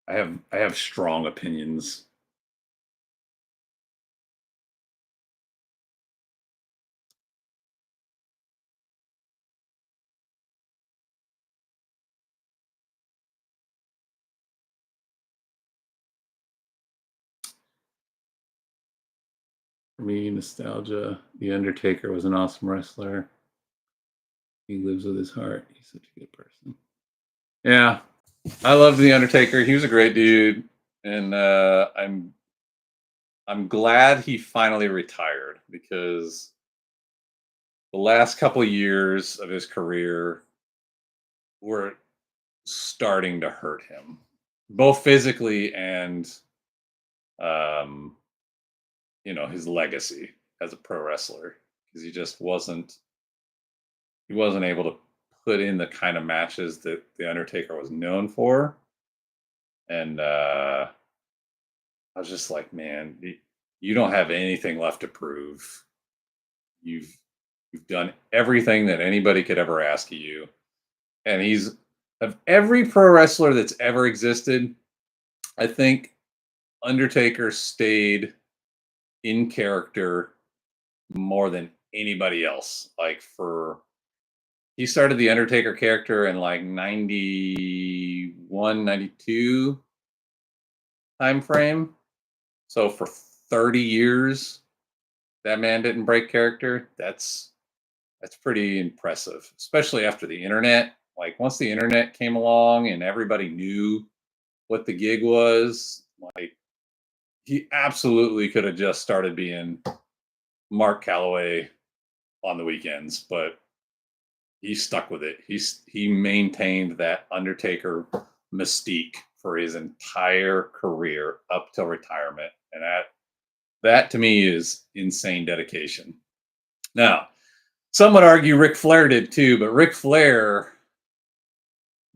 Speaker 1: I have strong opinions. For me, nostalgia. The Undertaker was an awesome wrestler. He lives with his heart. He's such a good person. Yeah, I love the Undertaker. He was a great dude, and I'm glad he finally retired, because the last couple of years of his career were starting to hurt him, both physically and um, his legacy as a pro wrestler, because he wasn't able to put in the kind of matches that the Undertaker was known for. And I was just like, man, you don't have anything left to prove. You've done everything that anybody could ever ask of you. And he's, of every pro wrestler that's ever existed, I think Undertaker stayed in character more than anybody else. Like, he started the Undertaker character in like 91, 92 time frame. So for 30 years, that man didn't break character. That's pretty impressive, especially after the internet. Like, once the internet came along and everybody knew what the gig was, like, he absolutely could have just started being Mark Calloway on the weekends, but he stuck with it. He maintained that Undertaker mystique for his entire career up till retirement, and that to me is insane dedication. Now, some would argue Ric Flair did too, but Ric Flair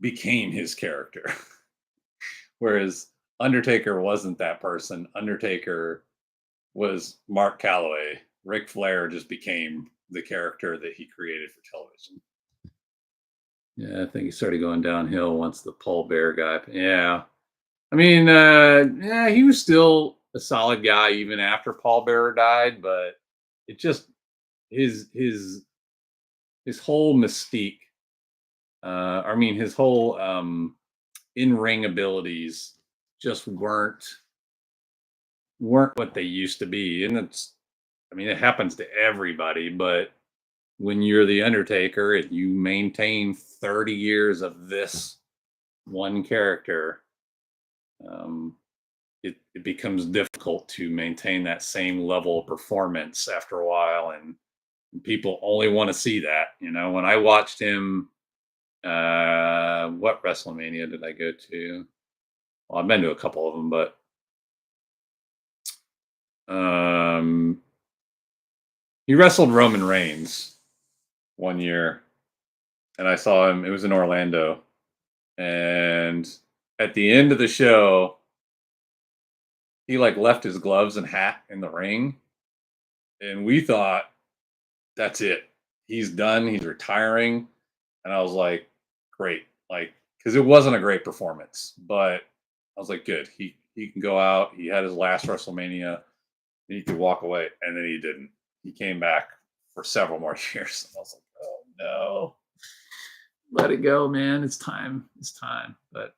Speaker 1: became his character, whereas Undertaker wasn't that person. Undertaker was Mark Calloway. Ric Flair just became the character that he created for television. Yeah, I think he started going downhill once the Paul Bear guy. Yeah. I mean, yeah, he was still a solid guy even after Paul Bearer died, but it just his whole mystique. I mean, his whole in-ring abilities just weren't what they used to be, and I mean, it happens to everybody, but when you're the Undertaker and you maintain 30 years of this one character, it becomes difficult to maintain that same level of performance after a while, and people only want to see that. When I watched him, what WrestleMania did I go to? Well, I've been to a couple of them, but he wrestled Roman Reigns one year, and I saw him. It was in Orlando, and at the end of the show, he like left his gloves and hat in the ring, and we thought, that's it, he's done, he's retiring. And I was like, great, like, because it wasn't a great performance, but I was like, good, he can go out. He had his last WrestleMania, and he could walk away, and then he didn't. He came back for several more years. And I was like, oh no, let it go, man. It's time. But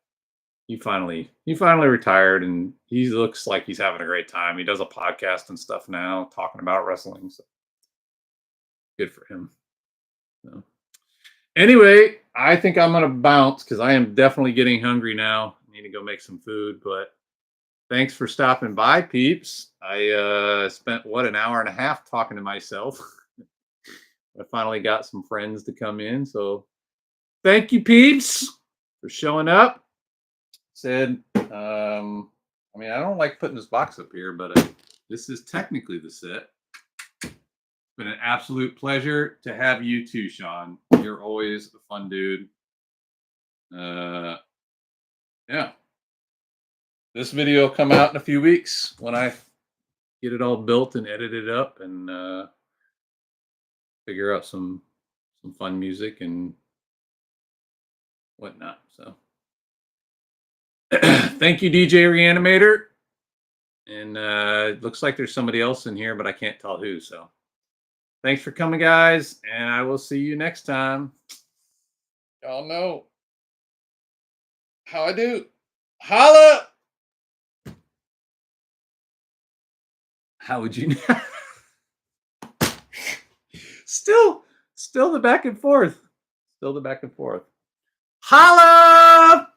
Speaker 1: he finally retired, and he looks like he's having a great time. He does a podcast and stuff now talking about wrestling. So good for him. So, anyway, I think I'm gonna bounce because I am definitely getting hungry now. I need to go make some food, but thanks for stopping by, peeps. I spent an hour and a half talking to myself. I finally got some friends to come in, so thank you, peeps, for showing up. Said, I mean, I don't like putting this box up here, but this is technically the set. It's been an absolute pleasure to have you too, Sean. You're always a fun dude. Yeah. This video will come out in a few weeks when I get it all built and edited up and figure out some fun music and whatnot. So thank you, DJ Reanimator. And it looks like there's somebody else in here, but I can't tell who. So thanks for coming, guys, and I will see you next time. Y'all know how I do. Holla! How would you know? Still the back and forth. Still the back and forth. Holla!